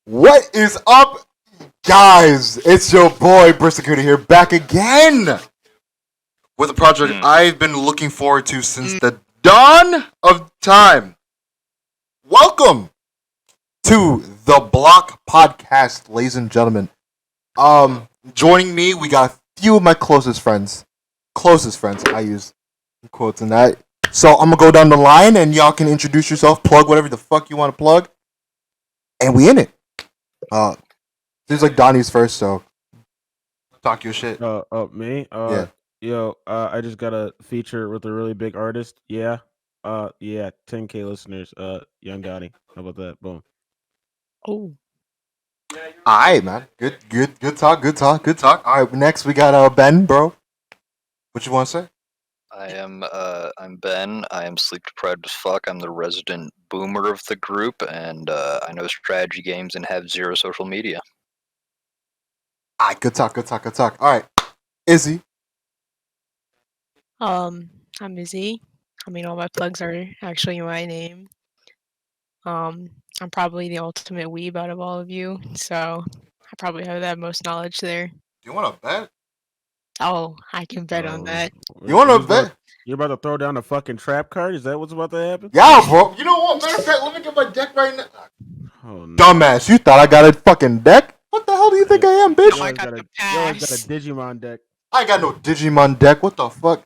What is up, guys? It's your boy Bristicuda here, back again with a project I've been looking forward to since the dawn of time. Welcome to the Block Podcast, ladies and gentlemen. Joining me, we got a few of my closest friends. I use quotes in that. So I'm gonna go down the line, and y'all can introduce yourself, plug whatever the fuck you want to plug, and we in it. Seems like Donnie's first, so talk your shit. Me? I just got a feature with a really big artist. Yeah. 10K listeners. Young Donnie. How about that? Boom. Oh, Alright, man. Good talk. Alright, next we got Ben, bro. What you want to say? I'm Ben. I am sleep deprived as fuck. I'm the resident boomer of the group, and I know strategy games and have zero social media. Alright, good talk. Alright, Izzy. I'm Izzy. I mean, all my plugs are actually my name. I'm probably the ultimate weeb out of all of you, so I probably have the most knowledge there. You want to bet? Oh, I can bet on that. You want to bet? You're about to throw down a fucking trap card? Is that what's about to happen? Yeah, bro. You know what? Matter of fact, let me get my deck right now. Oh, no. Dumbass, you thought I got a fucking deck? What the hell do you think I am, bitch? Oh, I got the You always got a pass. Digimon deck. I ain't got no Digimon deck. What the fuck?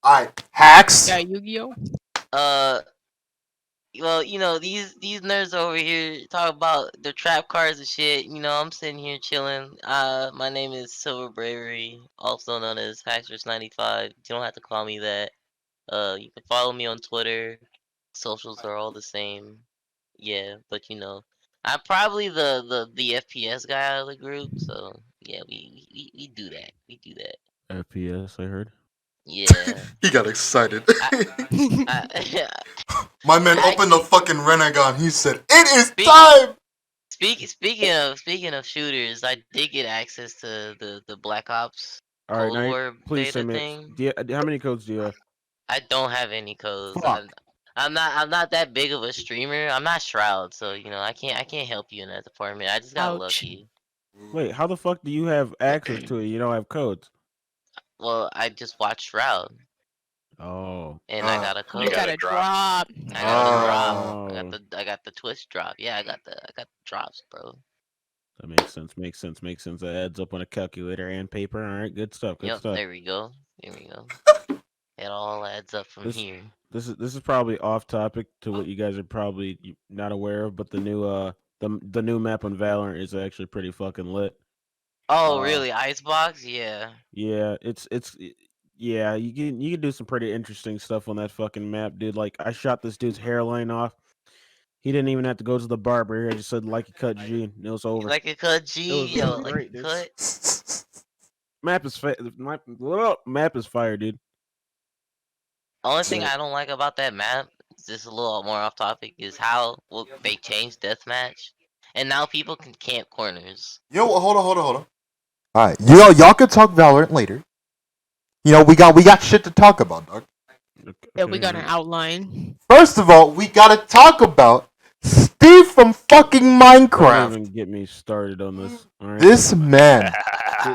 Alright, hacks. Yeah, Yu-Gi-Oh. Well, these nerds over here talk about their trap cards and shit. I'm sitting here chilling. My name is Silver Bravery, also known as Hackstress95. You don't have to call me that. You can follow me on Twitter. Socials are all the same. Yeah, but I'm probably the FPS guy out of the group. So yeah, we do that. We do that. FPS, I heard. Yeah. He got excited. I, My man opened the Actually- fucking Renegon. He said, "It is Speak- time." Speaking of shooters, I did get access to the Black Ops All right, Cold now War please beta send me. thing. How many codes do you have? I don't have any codes. Fuck. I'm not that big of a streamer. I'm not Shroud, so I can't help you in that department. I just got Ouch. lucky. Wait, how the fuck do you have access to it? You don't have codes. Well, I just watched Shroud Oh. and I got a code. You got a drop. I got the drop. Oh. I got the twist drop. Yeah, I got the drops, bro. That makes sense. That adds up on a calculator and paper. All right, good stuff. Yep, Stuff. there we go. It all adds up from here. This is probably off topic to what you guys are probably not aware of, but the new map on Valorant is actually pretty fucking lit. Oh, really? Icebox? Yeah. Yeah, yeah, you can do some pretty interesting stuff on that fucking map, dude. Like I shot this dude's hairline off. He didn't even have to go to the barber. I just said like a cut G, and it was over. Like a cut G, was yo, great, like a dude. cut. Map is fire, dude. Only thing I don't like about that map, just a little more off topic, is how they changed deathmatch, and now people can camp corners. Yo, hold on. All right, y'all could talk Valorant later. We got shit to talk about, dog. Yeah, we got an outline. First of all, we gotta talk about Steve from fucking Don't Minecraft. even get me started on this. All right? This man.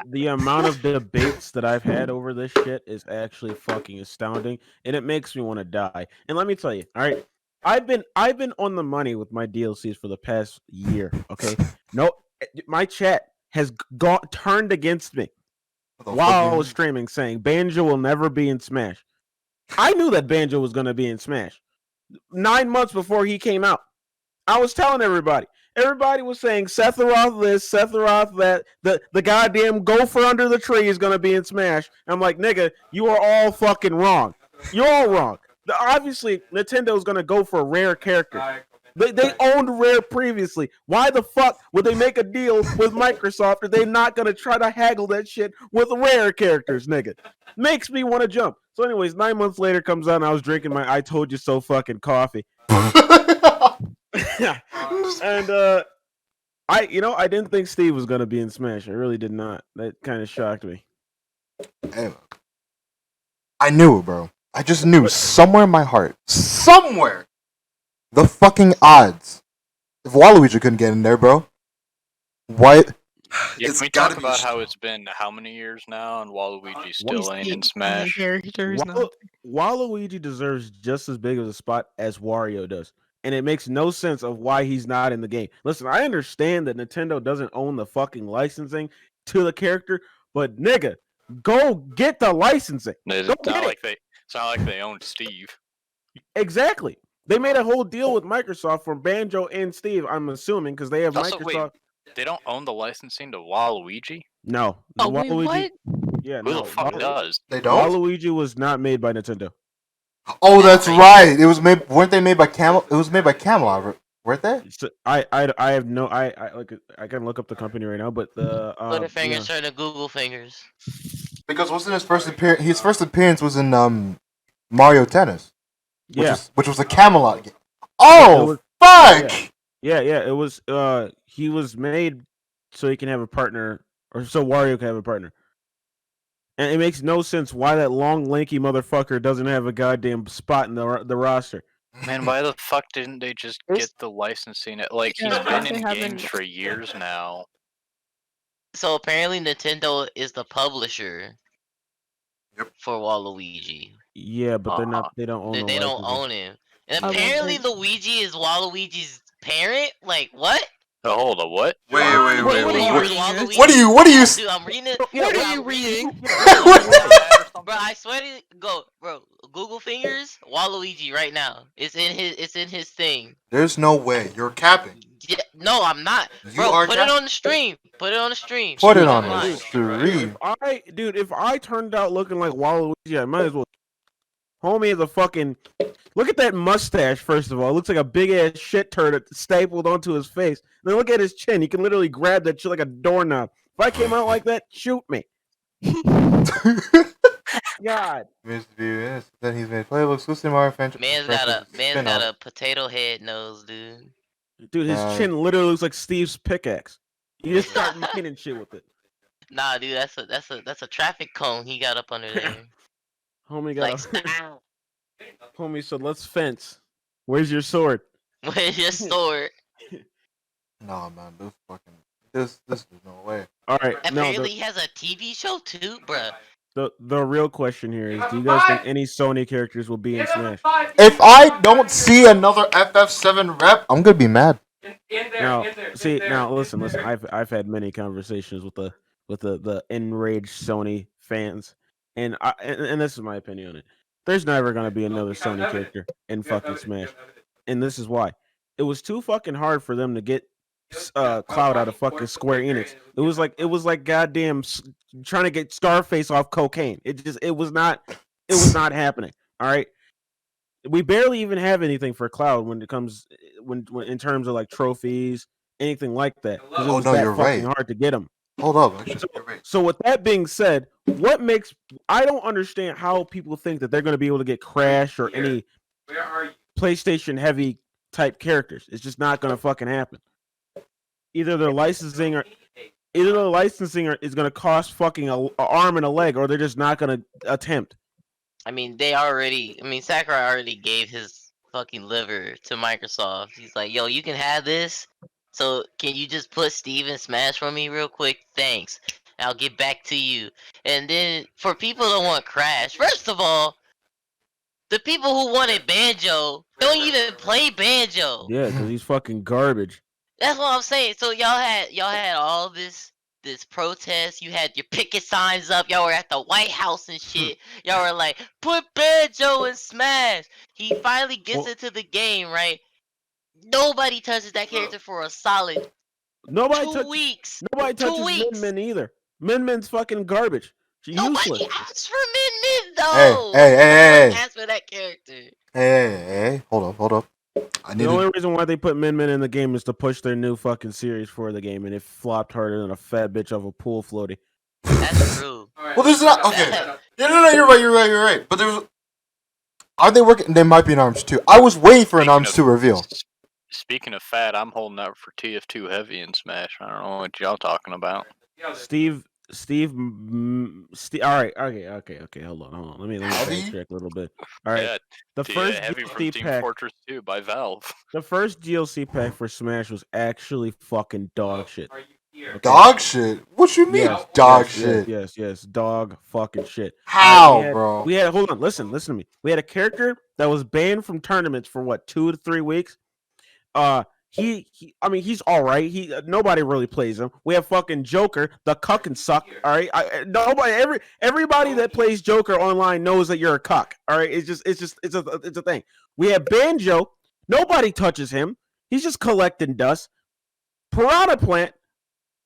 The amount of debates that I've had over this shit is actually fucking astounding, and it makes me want to die. And let me tell you, all right, I've been on the money with my DLCs for the past year. Okay, no, my chat has turned against me while I was streaming, saying Banjo will never be in Smash. I knew that Banjo was gonna be in Smash 9 months before he came out. I was telling everybody. Everybody was saying Sephiroth this, Sephiroth that. The goddamn gopher under the tree is gonna be in Smash. And I'm like, nigga, you are all fucking wrong. You're all wrong. Obviously, Nintendo's gonna go for rare characters. They owned Rare previously. Why the fuck would they make a deal with Microsoft if they're not gonna try to haggle that shit with Rare characters, nigga? Makes me want to jump. So, anyways, 9 months later comes out, and I was drinking my "I told you so" fucking coffee. And I didn't think Steve was gonna be in Smash. I really did not. That kind of shocked me. Hey, I knew it, bro. I just knew somewhere in my heart, somewhere, the fucking odds If Waluigi couldn't get in there, bro, why? Yeah, It's can we gotta talk be about a how str- it's been how many years now and Waluigi He's still ain't in the Smash? characters, not Waluigi deserves just as big of a spot as Wario does. And it makes no sense of why he's not in the game. Listen, I understand that Nintendo doesn't own the fucking licensing to the character, but nigga, go get the licensing. Go It's get it. It's not like they own Steve. Exactly. They made a whole deal with Microsoft for Banjo and Steve, I'm assuming, because they have Also, Microsoft. wait, they don't own the licensing to Waluigi? No. Oh wait, Waluigi. what? Yeah, Who no. the fuck does? They don't. Waluigi was not made by Nintendo. Oh, that's right. It was made. Weren't they made by Camel? It was made by Camelot, weren't they? So I have no I like I can look up the company right now, but the Butterfingers turn to Google fingers. Because wasn't his first appearance? His first appearance was in Mario Tennis, which was a Camelot game. Oh, fuck! Yeah, it was he was made so he can have a partner, or so Wario can have a partner. And it makes no sense why that long lanky motherfucker doesn't have a goddamn spot in the roster. Man, why the fuck didn't they just get the licensing? Like, Yeah, he's been in they games haven't- for years now. So apparently Nintendo is the publisher Yep. for Waluigi. Yeah, but they're not. They don't own. They, the they don't licensing. own him. And I apparently wonder- Luigi is Waluigi's parent? Like what? Oh, hold on, what? Wait. What are you What reading? Waluigi- What are you? Dude, I'm reading it. What Bro, are you I'm reading? Bro, I swear to go, bro. Google fingers Waluigi right now. It's in his thing. There's no way. You're capping. Yeah, no, I'm not. You Bro, are put it on the stream. Put it on the stream. Put it I'm on lying. the stream. If I turned out looking like Waluigi, I might as well. Homie is a fucking. Look at that mustache. First of all, it looks like a big ass shit turd stapled onto his face. Then look at his chin. He can literally grab that shit like a doorknob. If I came out like that, shoot me. God. Then he's made playable exclusive Mario franchise. Man's got a potato head nose, dude. Dude, his chin literally looks like Steve's pickaxe. You just start mining shit with it. Nah, dude, that's a traffic cone he got up under there. Homie got Like, a, stop. homie said, let's fence. Where's your sword? Where's your sword? Nah, man, this is no way. All right, no. Apparently he has a TV show too, bruh. The real question here is: do you guys think any Sony characters will be in Smash? If I don't see another FF7 rep, I'm gonna be mad. Now, listen. I've had many conversations with the enraged Sony fans, and this is my opinion on it. There's never gonna be another Sony character in fucking Smash, and this is why. It was too fucking hard for them to get Cloud out of fucking Square Enix. It was like goddamn trying to get Scarface off cocaine. It was not happening. All right. We barely even have anything for Cloud when it comes when in terms of like trophies, anything like that. Because it was you're fucking right. hard to get them. Hold up, actually, you're right. So with that being said, I don't understand how people think that they're going to be able to get Crash or any PlayStation heavy type characters. It's just not going to fucking happen. Either the licensing is going to cost fucking an arm and a leg, or they're just not going to attempt. I mean, Sakurai already gave his fucking liver to Microsoft. He's like, yo, you can have this. So can you just put Steve in Smash for me real quick? Thanks. I'll get back to you. And then for people that want Crash, first of all, the people who wanted Banjo don't even play Banjo. Yeah, because he's fucking garbage. That's what I'm saying. So y'all had all this protest. You had your picket signs up. Y'all were at the White House and shit. Y'all were like, put Banjo in Smash. He finally gets into the game, right? Nobody touches that character for a solid 2 weeks. Nobody touches Min Min either. Min Min's fucking garbage. She's Nobody useless. asked for Min Min though. Hey. Asked for that character. Hey, hold up. The only reason why they put Min Min in the game is to push their new fucking series for the game, and it flopped harder than a fat bitch off a pool floaty. That's true. Well, there's not. Okay. No, you're right. But there's. Are they working? They might be in ARMS 2. I was waiting for an ARMS 2 reveal. Speaking of fat, I'm holding out for TF2 Heavy in Smash. I don't know what y'all talking about. Steve Steve. All right. Okay. Hold on. Let me Heavy? backtrack a little bit. All right. Yeah, The first heavy from DLC Team pack. Fortress 2 by Valve. The first DLC pack for Smash was actually fucking dog shit. Okay? Dog shit? What you mean dog shit? Yes. Dog fucking shit. How, bro? We had hold on. Listen to me. We had a character that was banned from tournaments for what 2 to 3 weeks. I mean, he's all right. Nobody really plays him. We have fucking Joker, the cuck and suck. All right, everybody that plays Joker online knows that you're a cuck. All right, it's a thing. We have Banjo. Nobody touches him. He's just collecting dust. Piranha Plant.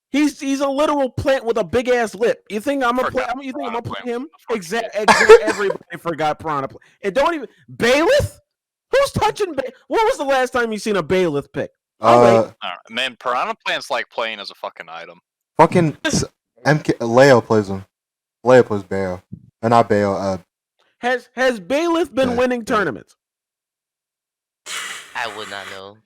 He's a literal plant with a big ass lip. You think I'm gonna play? You think I'm gonna play him? Exactly. Everybody forgot Piranha Plant. And don't even Bailiff. Who's touching? When was the last time you seen a Bailiff pick? I don't know. Man, Piranha Plant's like playing as a fucking item. Fucking Leo plays him. Leo plays Bayo. Not Bayo. Has Bailiff been winning tournaments? I would not know.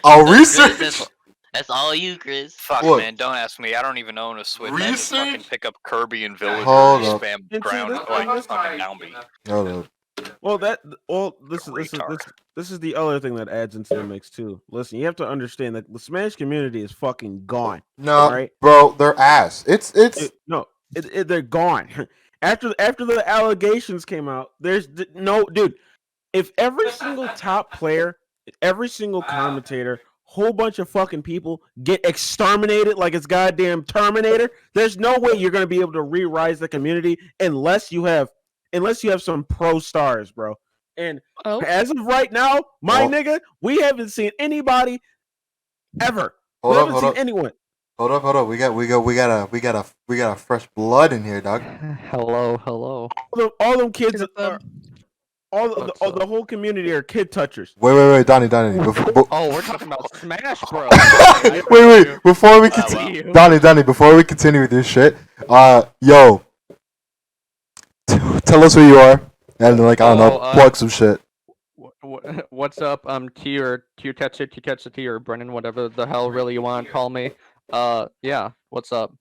I'll Chris, research. that's all you, Chris. Fuck, What? man, don't ask me. I don't even own a Switch. I just Research? fucking pick up Kirby and Villager Hold and up. spam And see, ground this- like fucking downbeat. Hold up. Well, this is the other thing that adds into the mix too. Listen, you have to understand that the Smash community is fucking gone. No, right? bro, they're ass. They're gone. After the allegations came out, there's no dude. If every single top player, every single commentator, whole bunch of fucking people get exterminated like it's goddamn Terminator, there's no way you're gonna be able to re-rise the community unless you have some pro stars, bro. And as of right now, my nigga, we haven't seen anybody ever. We haven't seen anyone. Hold up. We got a fresh blood in here, dog. Hello. All them kids are the whole community are kid touchers. Wait, Donnie. Oh, we're talking about Smash, bro. Wait. Before we continue, Donnie, before we continue with this shit, yo, tell us who you are, and I don't know, plug some shit. What's up? I'm T or Tetsu T or Brennan, whatever the hell really you want to call me. Yeah. What's up?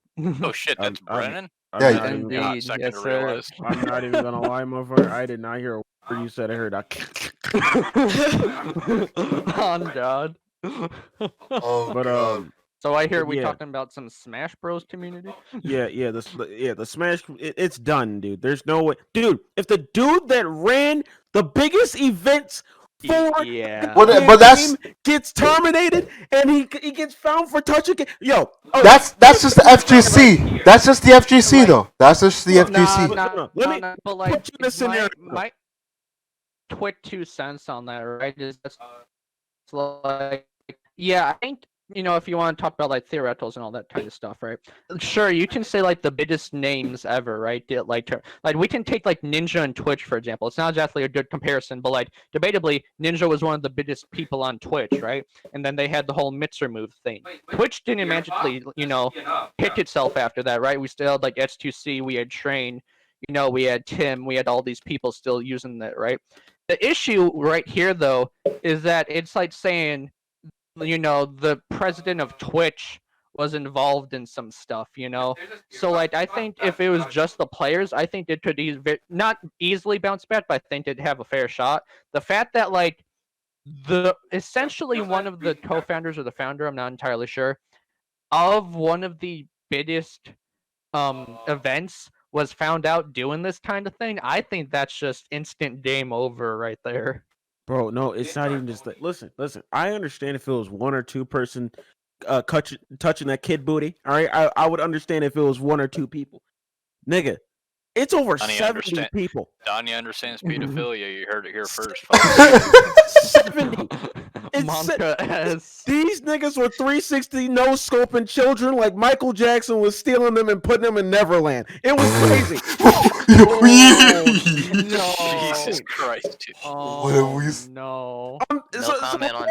Oh shit, that's Brennan? Indeed, second yes, to sir. realize. I'm not even gonna lie, motherfucker. I did not hear a word you said. I heard On God. Oh, So I hear we yeah. talking about some Smash Bros community. The Smash. It's done, dude. There's no way, dude. If the dude that ran the biggest events for but that's gets terminated and he gets found for touching. that's just the FGC. That's just the FGC, though. That's just the FGC. Let me put you in a scenario. My quick 2 cents on that, right? Is that's like, yeah, I think, if you want to talk about like theoreticals and all that kind of stuff, right? Sure, you can say like the biggest names ever, right? Like we can take like Ninja and Twitch for example. It's not exactly a good comparison, but like debatably, Ninja was one of the biggest people on Twitch, right? And then they had the whole Mixer move thing. Twitch didn't magically, pick itself after that, right? We still had like S2C, we had Train, we had Tim, we had all these people still using that, right? The issue right here though is that it's like saying, the president of Twitch was involved in some stuff, So like I think if it was just the players, I think it could not easily bounce back, but I think it'd have a fair shot. The fact that like essentially one of the co-founders or the founder, I'm not entirely sure, of one of the biggest events was found out doing this kind of thing, I think that's just instant game over right there. Bro, no, it's not even just that. Listen. I understand if it was one or two person touching that kid booty. All right, I would understand if it was one or two people. Nigga, it's over 70 people. Donnie understands pedophilia. You heard it here first. 70. These niggas were 360 no scoping children like Michael Jackson was stealing them and putting them in Neverland. It was crazy. No. Jesus Christ. No. Comment on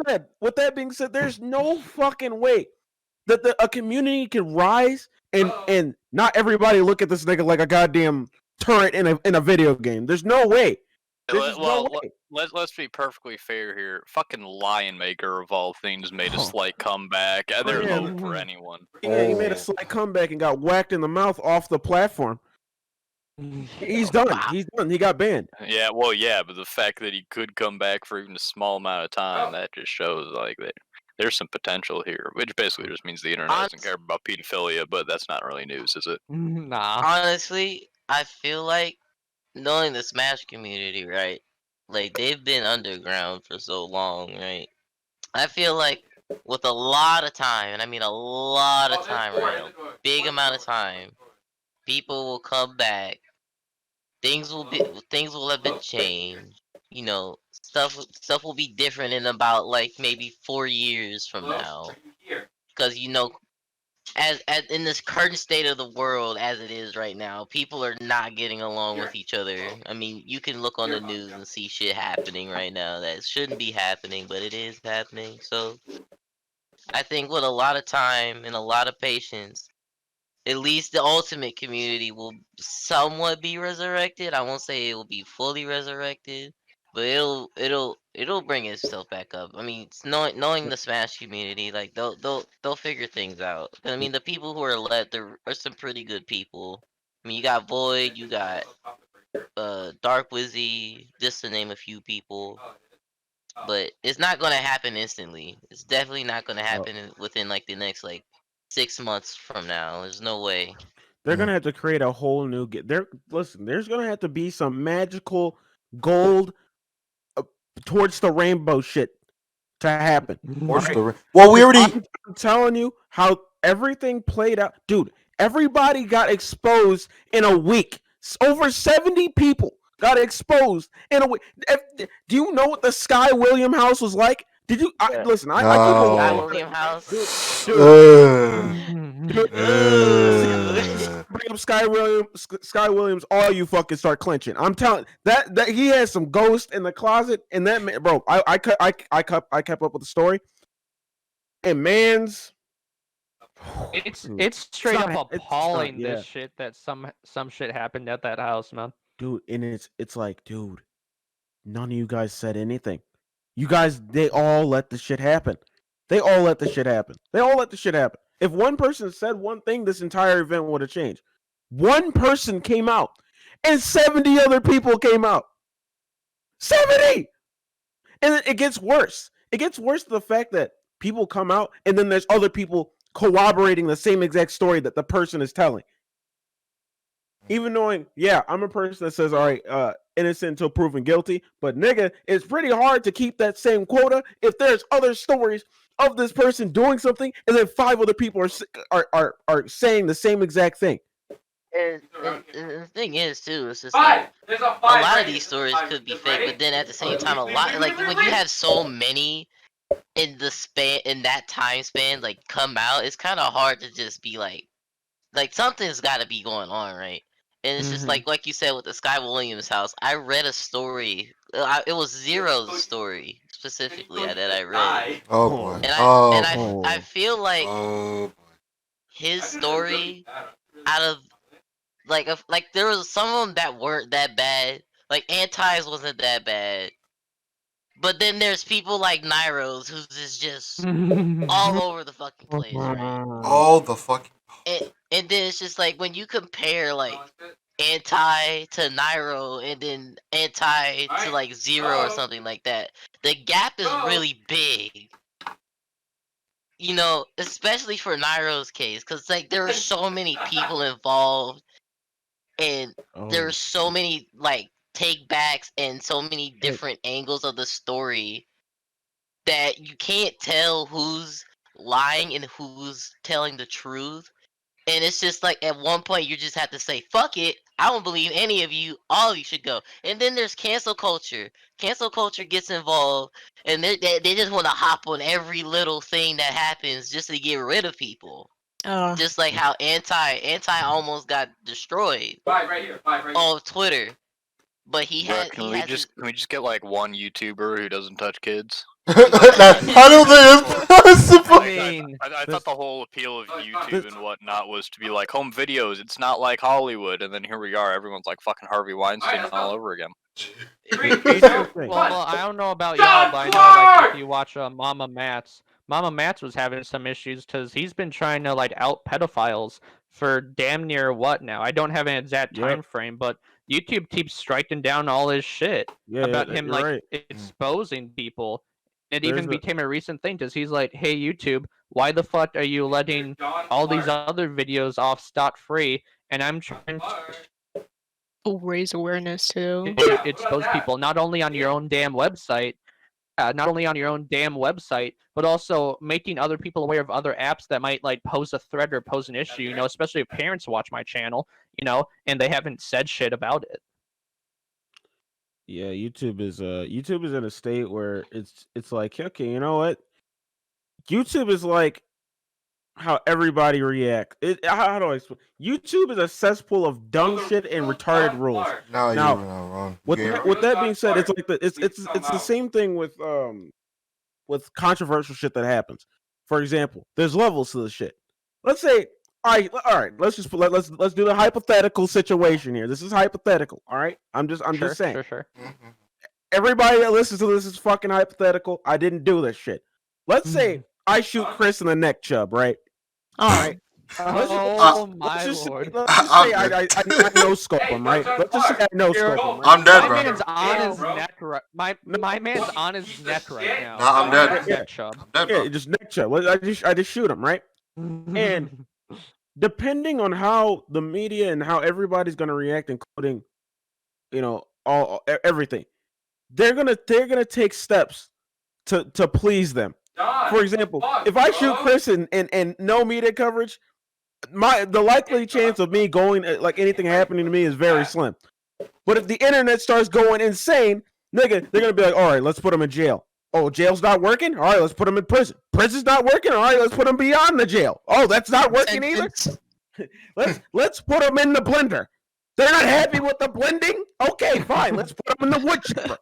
that. With that being said, there's no fucking way that a community can rise and not everybody look at this nigga like a goddamn turret in a video game. There's no way. There's just no way. Let's be perfectly fair here. Fucking Lion Maker of all things made a Oh. slight comeback. There's yeah. hope for anyone. Yeah, he made a Oh. slight comeback and got whacked in the mouth off the platform. He's done. Wow. He's done. He got banned. Yeah, well, yeah, but the fact that he could come back for even a small amount of time, that just shows like that there's some potential here. Which basically just means the internet doesn't care about pedophilia, but that's not really news, is it? Nah. Honestly, I feel like knowing the Smash community, right? Like they've been underground for so long, right? I feel like with a lot of time, and I mean a lot of time, right? A big amount of time, people will come back. Things will have been changed. You know, stuff will be different in about like maybe 4 years from now. Because you know, as in this current state of the world as it is right now, people are not getting along with each other. I mean, you can look on the news and see shit happening right now that shouldn't be happening, but it is happening. So I think with a lot of time and a lot of patience, at least the ultimate community will somewhat be resurrected. I won't say it will be fully resurrected, but it'll bring itself back up. I mean, knowing the Smash community, like they'll figure things out. I mean, the people who are left there are some pretty good people. I mean, you got Void, you got Dark Wizzy, just to name a few people. But it's not gonna happen instantly. It's definitely not gonna happen within like the next like 6 months from now. There's no way. They're gonna have to create a whole new. Listen. There's gonna have to be some magical gold towards the rainbow shit to happen. What's Alright? the well, we already. I'm telling you how everything played out, dude. Everybody got exposed in a week. Over 70 people got exposed in a week. Do you know what the Sky William house was like? Did you listen? I took a Guy walk. William House. Dude, Ugh. bring up Sky Williams, all you fucking start clenching. I'm telling that he has some ghost in the closet, and that man, bro. I kept up with the story, and man's. It's straight not- up it's appalling not- yeah. this shit that some shit happened at that house, man. Dude, and it's like, dude, none of you guys said anything. You guys, they all let the shit happen. They all let the shit happen. If one person said one thing, this entire event would have changed. One person came out, and 70 other people came out. 70! And it gets worse. It gets worse to the fact that people come out, and then there's other people corroborating the same exact story that the person is telling. Even knowing, yeah, I'm a person that says, all right, innocent until proven guilty, but nigga, it's pretty hard to keep that same quota if there's other stories of this person doing something, and then 5 other people are saying the same exact thing. And the thing is too, it's just like a lot of these stories could be fake, but then at the same time, a lot like when you have so many in that time span, like come out, it's kind of hard to just be like something's got to be going on, right? And it's just like you said with the Sky Williams house. I read a story. It was Zero's story specifically that I read. Oh boy. And I feel like his story out of like there was some of them that weren't that bad. Like Anti's wasn't that bad. But then there's people like Nairos who's just all over the fucking place, right? all the fucking. And then it's just like when you compare like Anti to Nairo and then Anti to like Zero or something like that, the gap is really big. You know, especially for Nairo's case, because like there are so many people involved, and there are so many like take backs and so many different angles of the story that you can't tell who's lying and who's telling the truth. And it's just like at one point you just have to say, fuck it, I don't believe any of you, all of you should go. And then there's cancel culture. Cancel culture gets involved, and they just want to hop on every little thing that happens just to get rid of people. Just like how anti almost got destroyed on Twitter. But Can we just get like one YouTuber who doesn't touch kids? I don't think it's possible. I thought the whole appeal of YouTube and whatnot was to be like home videos. It's not like Hollywood, and then here we are. Everyone's like fucking Harvey Weinstein all over again. Well, I don't know about y'all, but I know like if you watch Mama Mats was having some issues because he's been trying to like out pedophiles for damn near what now? I don't have an exact time frame, but YouTube keeps striking down all his shit about him like exposing people. It even became a recent thing because he's like, "Hey YouTube, why the fuck are you letting all these other videos off scot free?" And I'm trying to raise awareness too. expose people not only on your own damn website, but also making other people aware of other apps that might like pose a threat or pose an issue. You know, especially if parents watch my channel, you know, and they haven't said shit about it. Yeah, YouTube is in a state where it's like, okay, you know what? YouTube is like how everybody reacts. How do I explain? YouTube is a cesspool of dumb shit and retarded rules. No, you're not wrong. With that being said, it's like it's the same thing with controversial shit that happens. For example, there's levels to the shit. Let's say, all right, let's do the hypothetical situation here. This is hypothetical, all right? I'm just saying. Sure. Everybody that listens to this is fucking hypothetical. I didn't do this shit. Let's say I shoot Chris in the neck chub, right? All right. My lord. Let's just say I no scope him, right? Let's just say I no scope him. Right? I'm dead, my bro. man's on his neck right. My man's on his neck right now. Nah, I'm dead. Neck chub. I'm dead, bro. Yeah, just neck chub. I just shoot him, right? And depending on how the media and how everybody's gonna react, including, you know, everything, they're gonna take steps to please them. For example, if I shoot Chris and no media coverage, the likely chance of me going like anything happening to me is very slim. But if the internet starts going insane, nigga, they're gonna be like, all right, let's put him in jail. Oh, jail's not working? All right, let's put him in prison. Prison's not working? All right, let's put him beyond the jail. Oh, that's not working either? Let's put him in the blender. They're not happy with the blending? Okay, fine. Let's put him in the wood chipper.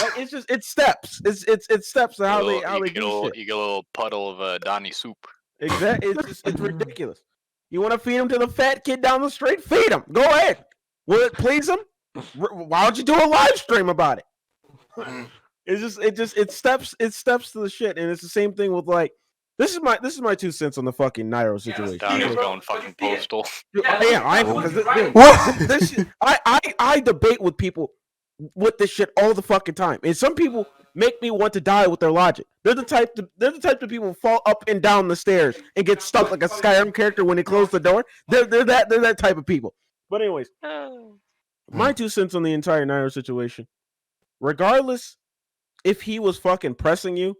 Like, it's steps. It's steps to how they do shit. You get a little puddle of Donnie soup. Exactly. It's ridiculous. You want to feed him to the fat kid down the street? Feed him. Go ahead. Will it please him? Why don't you do a live stream about it? It's steps to the shit, and it's the same thing with like this is my 2 cents on the fucking Nairo situation. Donnie's going fucking postal. I debate with people with this shit all the fucking time, and some people make me want to die with their logic. They're the type of people who fall up and down the stairs and get stuck like a Skyrim character when they close the door. They're that type of people. But anyways, my 2 cents on the entire Nairo situation. Regardless if he was fucking pressing you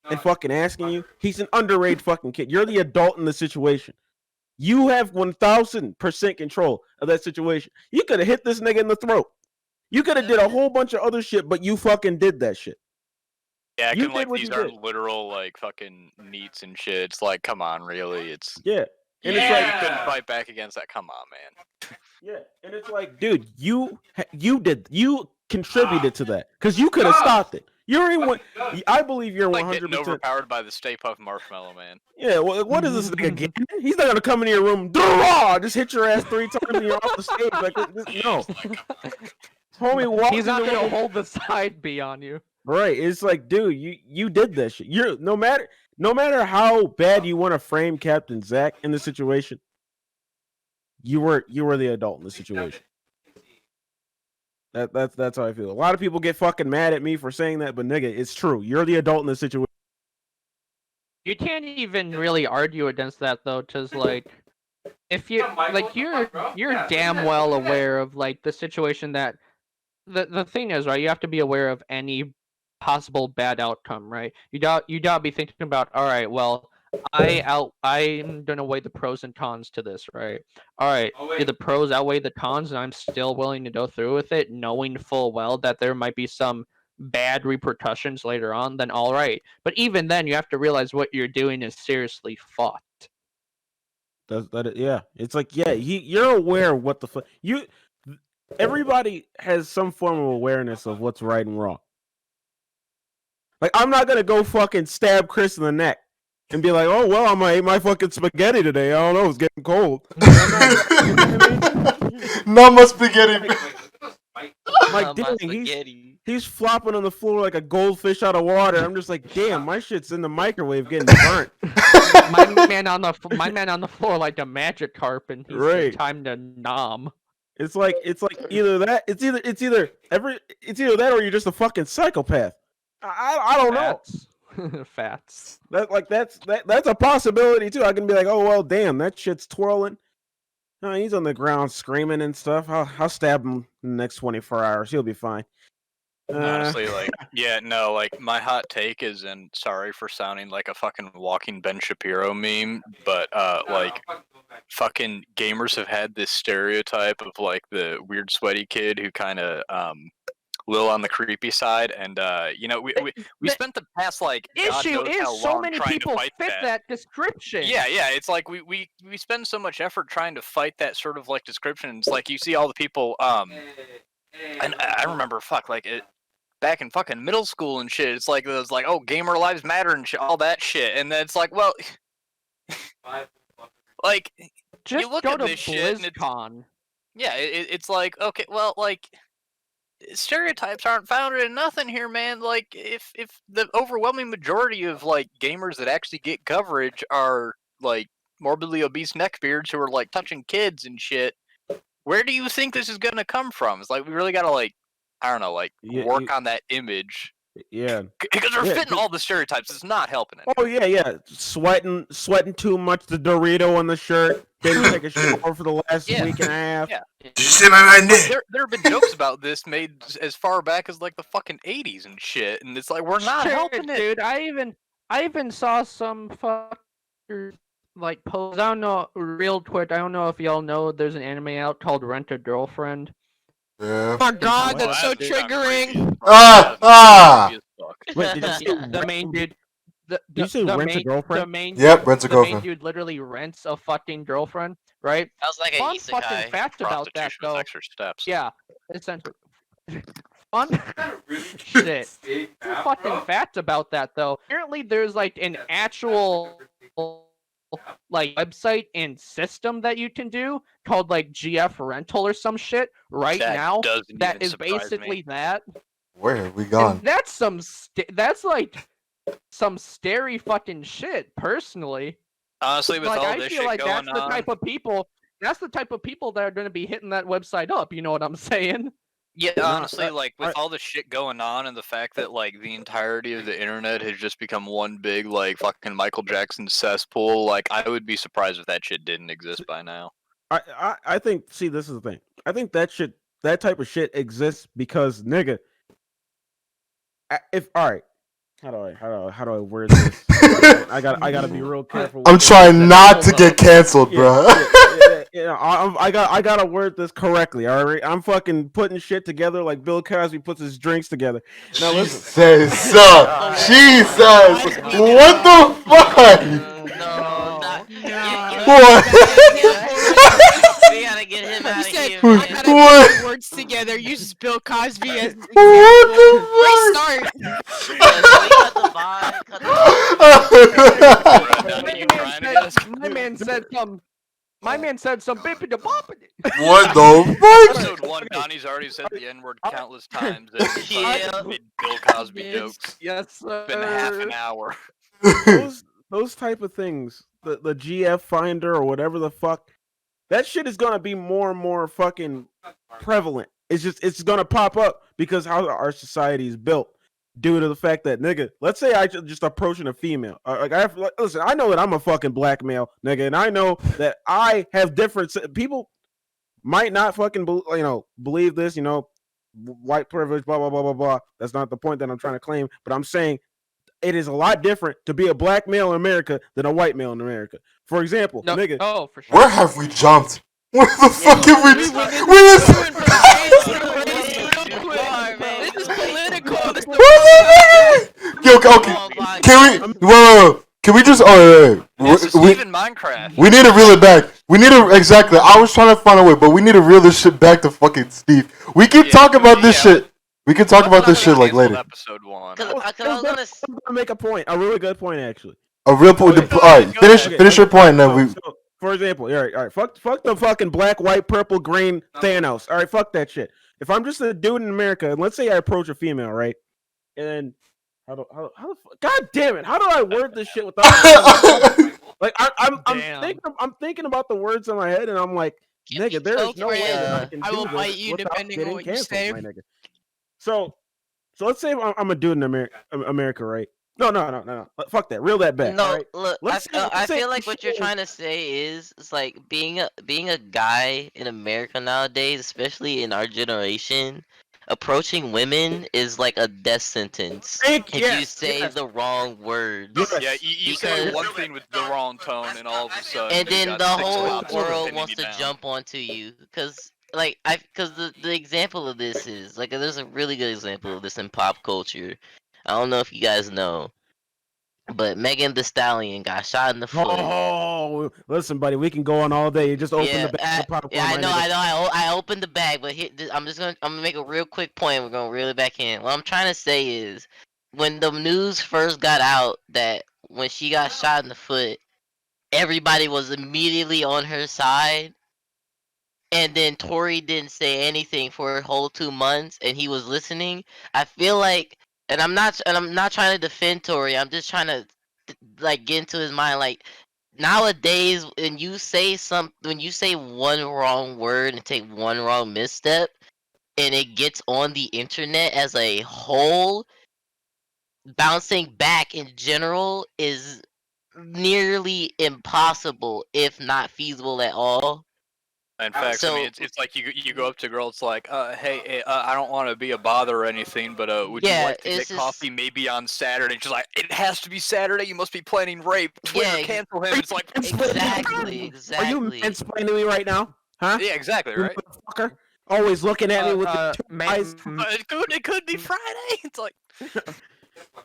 and fucking asking you, he's an underage fucking kid. You're the adult in the situation. You have 1000% control of that situation. You could have hit this nigga in the throat. You could have did a whole bunch of other shit, but you fucking did that shit. Yeah, like these aren't literal like fucking neats and shit. It's like, come on, really? It's and it's like you couldn't fight back against that. Come on, man. Yeah, and it's like, dude, you contributed to that because you could have stopped it. I believe you're 100%. Like getting overpowered by the Stay Puft Marshmallow Man. Yeah, well, what is this thing again? He's not gonna come into your room, just hit your ass 3 times and you're off the stage. Like, no, homie, he's not gonna hold the side B on you. Right? It's like, dude, you did that shit. You're no matter how bad you want to frame Captain Zach in the situation, you were the adult in the situation. That's how I feel. A lot of people get fucking mad at me for saying that, but nigga, it's true. You're the adult in the situation. You can't even really argue against that though, because like, if you like, you're damn well aware of like the situation that the thing is, right? You have to be aware of any possible bad outcome, right? You gotta be thinking about, all right, well, I'm gonna weigh the pros and cons to this, right? All right, do the pros outweigh the cons, and I'm still willing to go through with it, knowing full well that there might be some bad repercussions later on. Then all right, but even then, you have to realize what you're doing is seriously fucked. Yeah, it's like, yeah, you're aware of what the fuck everybody has some form of awareness of what's right and wrong. Like, I'm not gonna go fucking stab Chris in the neck and be like, oh well, I'm gonna eat my fucking spaghetti today. I don't know, it's getting cold. Not much spaghetti. Like, dang, he's flopping on the floor like a goldfish out of water. I'm just like, damn, my shit's in the microwave getting burnt. my man on the floor like a magic carp, and he Right. said, "Time to nom." It's like either that, it's either that, or you're just a fucking psychopath. I don't know. Fats. That's a possibility too. I can be like, oh well, damn, that shit's twirling. No, he's on the ground screaming and stuff. I'll stab him in the next 24 hours. He'll be fine. Honestly, like, yeah, no, like, my hot take is, and sorry for sounding like a fucking walking Ben Shapiro meme, but, like, fucking gamers have had this stereotype of, like, the weird sweaty kid who kind of, little on the creepy side, and, you know, we spent the past, like, God Issue knows how is so long many trying people to fight fit that description. Yeah, it's like we spend so much effort trying to fight that sort of, like, description. It's like, you see all the people, and I remember, like, back in fucking middle school and shit, it's like, it was like, oh, gamer lives matter and shit, all that shit, and then it's like, well, like, Just you look go at to this shit, and BlizzCon. it's like, okay, well, like, stereotypes aren't founded in nothing here, man. Like, if the overwhelming majority of, like, gamers that actually get coverage are, like, morbidly obese neckbeards who are, like, touching kids and shit, where do you think this is gonna come from? It's like, we really gotta, like, I don't know, like, work on that image. Yeah. Because we're fitting all the stereotypes. It's not helping it. Oh yeah. Sweating too much. The Dorito on the shirt. Didn't take a shower for the last week and a half. Yeah. Did you see my mind? There have been jokes about this made as far back as, like, the fucking 80s and shit, and it's like, we're not helping it. Dude, I even saw some fuckers like post. I don't know, real quick. I don't know if y'all know. There's an anime out called Rent a Girlfriend. Yeah. Oh my god, that's so triggering. Wait, did you see The main dude. Did you say rent a girlfriend? The main, Yep, rents a the main girlfriend. dude literally rents a fucking girlfriend, right? That was like a Fun isekai. fucking fact about that Prostitution with though. extra steps. Yeah, essentially. Fun shit. Fucking fact about that though. Apparently, there's like an actual like website and system that you can do called like GF Rental or some shit right That now. doesn't That even is surprise me. basically that. Where have we And gone? that's that's like some scary fucking shit. Personally, Honestly, with like all I this feel shit like going that's the on, type of people. That's the type of people that are going to be hitting that website up. You know what I'm saying? yeah, No, honestly, like, with all the shit going on and the fact that, like, the entirety of the internet has just become one big, like, fucking Michael Jackson cesspool, like, I would be surprised if that shit didn't exist by now. I think. See, this is the thing. I think that type of shit exists because nigga. If all right, how do I word this? I gotta be real careful. I'm with this. trying not to get canceled, bro. I gotta word this correctly. All right, I'm fucking putting shit together like Bill Cosby puts his drinks together. Now listen, Jesus, what the fuck? No, not. What? We gotta get him out of said, here. I gotta What? put words together. Uses Bill Cosby as an What example. the Great fuck? start. Cut the vibe. Cut the My man said some. My man said some bippity boppity. What the fuck? Episode 1, Donnie's already said the N-word countless times. And Yeah. made Bill Cosby Yes. jokes. Yes, It's been half an sir. hour. those type of things, the GF Finder or whatever the fuck, that shit is gonna be more and more fucking prevalent. It's gonna pop up because how our society is built, due to the fact that nigga, let's say I just approaching a female. Listen, I know that I'm a fucking black male, nigga, and I know that I have different people might not fucking believe this, white privilege, blah blah blah blah blah. That's not the point that I'm trying to claim, but I'm saying it is a lot different to be a black male in America than a white male in America. For example, No, nigga. oh, for sure. Where have we jumped? Where the fuck have we? This is political. This Yo, okay. Can we? Whoa. Can we just? This is Steven Minecraft. We need to reel it back. We need to exactly. I was trying to find a way, but we need to reel this shit back to fucking Steve. We keep talking about this shit. We can talk Let's about not this shit get like canceled later. Episode 1. Cause, I was I was gonna, gonna. I was gonna make a point, a really good point actually. A real point. Okay. Go All ahead, right, go finish ahead. finish your point, and then we. So, for example, all right, fuck the fucking black, white, purple, green Thanos. All right, fuck that shit. If I'm just a dude in America, and let's say I approach a female, right, and then God damn it, how do I word this shit without like I'm thinking about the words in my head, and I'm like, nigga, there is no way that I can I do will this bite you without depending on getting what you canceled, say. my nigga. So let's say I'm a dude in America, right? No. Fuck that. Reel that back. No, All right. look, I feel like what you're trying to say is it's like being a guy in America nowadays, especially in our generation, approaching women is like a death sentence if you say the wrong words. Yeah, you say Because- one thing with the wrong tone, and all of a sudden, And you then got the 6 whole cops world pinning wants you to down. jump onto you because the example of this is like there's a really good example of this in pop culture. I don't know if you guys know, but Megan Thee Stallion got shot in the foot. Oh, listen, buddy, we can go on all day. You just open the bag of popcorn. Yeah, I my know, nigga. I opened the bag, but I'm gonna make a real quick point. We're gonna reel it back in. What I'm trying to say is, when the news first got out that when she got shot in the foot, everybody was immediately on her side, and then Tory didn't say anything for a whole 2 months, and he was listening. I feel like, and I'm not trying to defend Tory. I'm just trying to like get into his mind. Like nowadays, when you say one wrong word and take one wrong misstep, and it gets on the internet as a whole, bouncing back in general is nearly impossible, if not feasible at all. In fact, I mean, it's like you go up to a girl, it's like, hey, I don't want to be a bother or anything, but would you Yeah, like to it's get coffee maybe on Saturday? And she's like, it has to be Saturday. You must be planning rape. Twitter, Yeah, cancel him. It's like, exactly, Are you exactly. mansplaining to me right now? Huh? yeah, exactly, You right? motherfucker. Always looking at me with your two eyes. It could be Friday. It's like,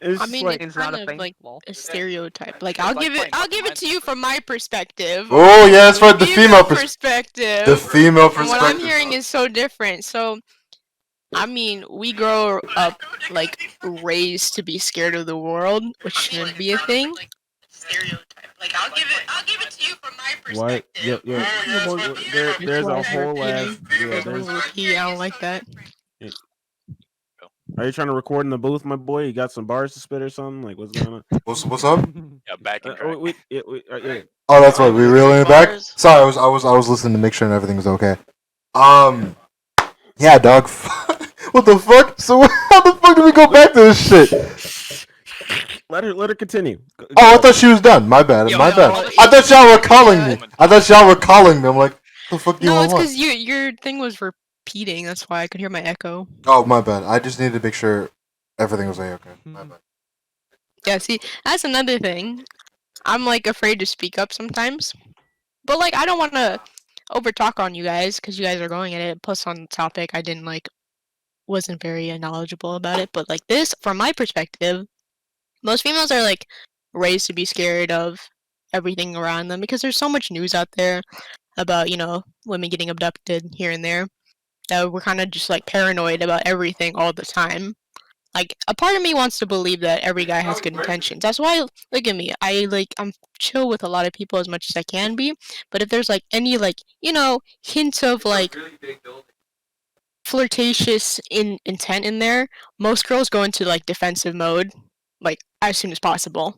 It's I just mean, like, it's not kind a of thing. like Lol. a stereotype. Like It's I'll like give it, playing I'll fucking give it to you from my perspective. Oh yeah, that's right. The female perspective. The female And what I'm perspective. hearing is so different. So, I mean, we grow up like raised to be scared of the world, which shouldn't be a thing. Stereotype. Like I'll give it to you from my what? perspective. There's a whole ass. Yeah, Don't repeat. I don't like that. Are you trying to record in the booth, my boy? You got some bars to spit or something? Like, what's going on? What's up? yeah, back and track. Yeah. Oh, that's right. We reeling it back. Bars? Sorry, I was listening to make sure everything was okay. Yeah, dog. What the fuck? So how the fuck do we go back to this shit? Let her continue. Oh, I thought she was done. My bad. Yo, My no, bad. no, I thought y'all were calling yeah. me. I thought y'all were calling me. I'm like, the fuck do you No, want? it's because your thing was repeating. That's why I could hear my echo. Oh, my bad. I just needed to make sure everything was okay. My bad. Yeah, see, that's another thing. I'm like afraid to speak up sometimes. But like I don't want to overtalk on you guys because you guys are going at it. Plus on the topic, I didn't wasn't very knowledgeable about it. But like this, from my perspective, most females are like raised to be scared of everything around them because there's so much news out there about women getting abducted here and there that we're kind of just like paranoid about everything all the time. Like a part of me wants to believe that every guy has good intentions. That's why look at me. I'm chill with a lot of people as much as I can be. But if there's like any hints of like flirtatious intent in there, most girls go into like defensive mode like as soon as possible.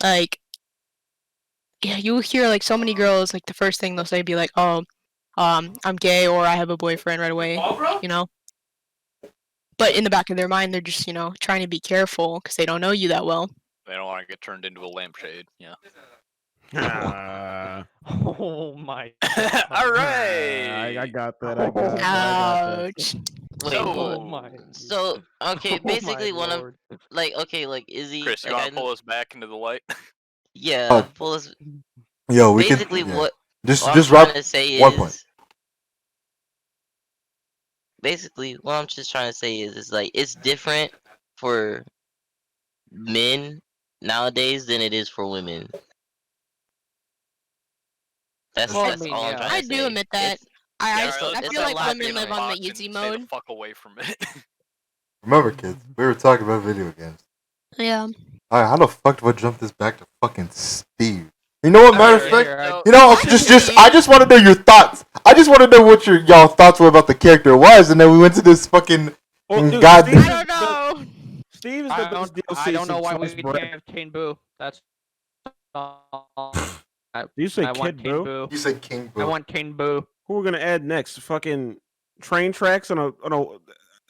Like yeah, you'll hear like so many girls like the first thing they'll say be like, "Oh, I'm gay or I have a boyfriend" right away, you know? But in the back of their mind, they're just, trying to be careful because they don't know you that well. They don't want to get turned into a lampshade. Yeah. Oh my. All right. I got that. I got that. Ouch. Wait, So- what? So okay, basically one of like Izzy, Chris, you like, want to pull us back into the light? yeah, pull us. Yo, we Basically, could. Yeah. what Just I'm wrap trying to say one is. point. Basically, what I'm just trying to say is like it's different for men nowadays than it is for women. That's Well, I that's mean, all I'm yeah. trying to I say. do admit that. I bro, I it's feel a like lot women live on the easy Stay the mode. fuck away from it. Remember, kids, we were talking about video games. Yeah. Alright, how the fuck do I jump this back to fucking Steve? You know what, matter of Alright, fact? so- You know, What? I just want to know your thoughts. I just want to know what y'all thoughts were about the character was, and then we went to this fucking Well, dude, god. Steve I is don't the- know. Steve is the best DLC I don't know why we since sliced bread. can't have King Boo. That's all. Do you say I want Kid King Boo? Boo. You said King I Boo. want King Boo. Who we're gonna add next? Fucking train tracks on a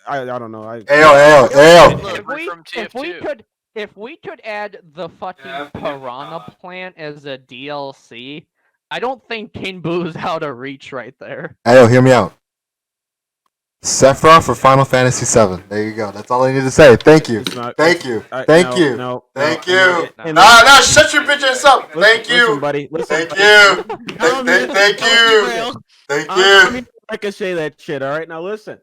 I don't know. Ale. Look, If we, from if we TF2. could, if we could add the fucking Piranha Plant as a DLC, I don't think King Boo's out of reach right there. Ale, hear me out. Sephiroth for Final Fantasy VII. There you go. That's all I need to say. Thank you. It's not. Thank you. No, Thank you. No. Thank no, you. and- Nah, shut your bitch ass up. Listen, Thank listen, you. buddy. Listen, Thank buddy. you. I'm here- Thank you. Thank I'm you. here to ricochet that shit. All right, now listen.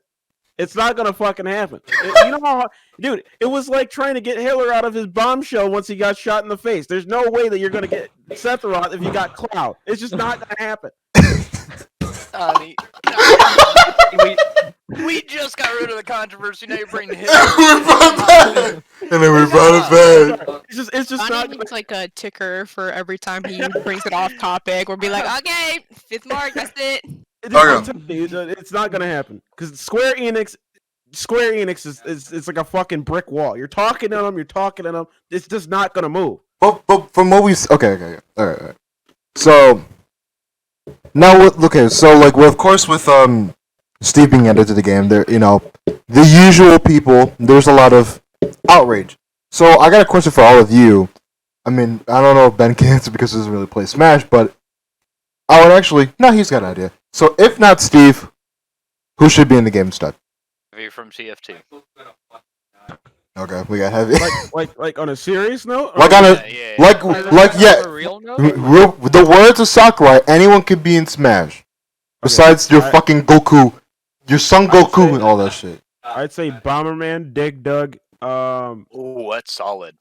It's not gonna fucking happen. You know how, dude? It was like trying to get Hitler out of his bombshell once he got shot in the face. There's no way that you're gonna get Sephiroth if you got Cloud. It's just not gonna happen. Honey. We just got rid of the controversy. Now you're bringing him. And then we brought it back. It's just Bonnie not. needs like a ticker for every time he brings it off topic. We'll be like, okay, fifth mark, that's it. It's not gonna happen because Square Enix is it's like a fucking brick wall. You're talking to them. It's just not gonna move. But from what we okay, all right. So now, okay, so like, well, of course, with Steve being added to the game, there, you know, the usual people. There's a lot of outrage. So I got a question for all of you. I mean, I don't know if Ben can answer because he doesn't really play Smash, but I would actually. No, he's got an idea. So if not Steve, who should be in the game instead? Heavy from TF2. Okay, we got Heavy. Like on a serious note. Like on a Yeah. yeah. A real note? The words of Sakurai, anyone could be in Smash. Besides your fucking Goku, your son Goku and all that shit. I'd say Bomberman, Dig Dug. Ooh, that's solid.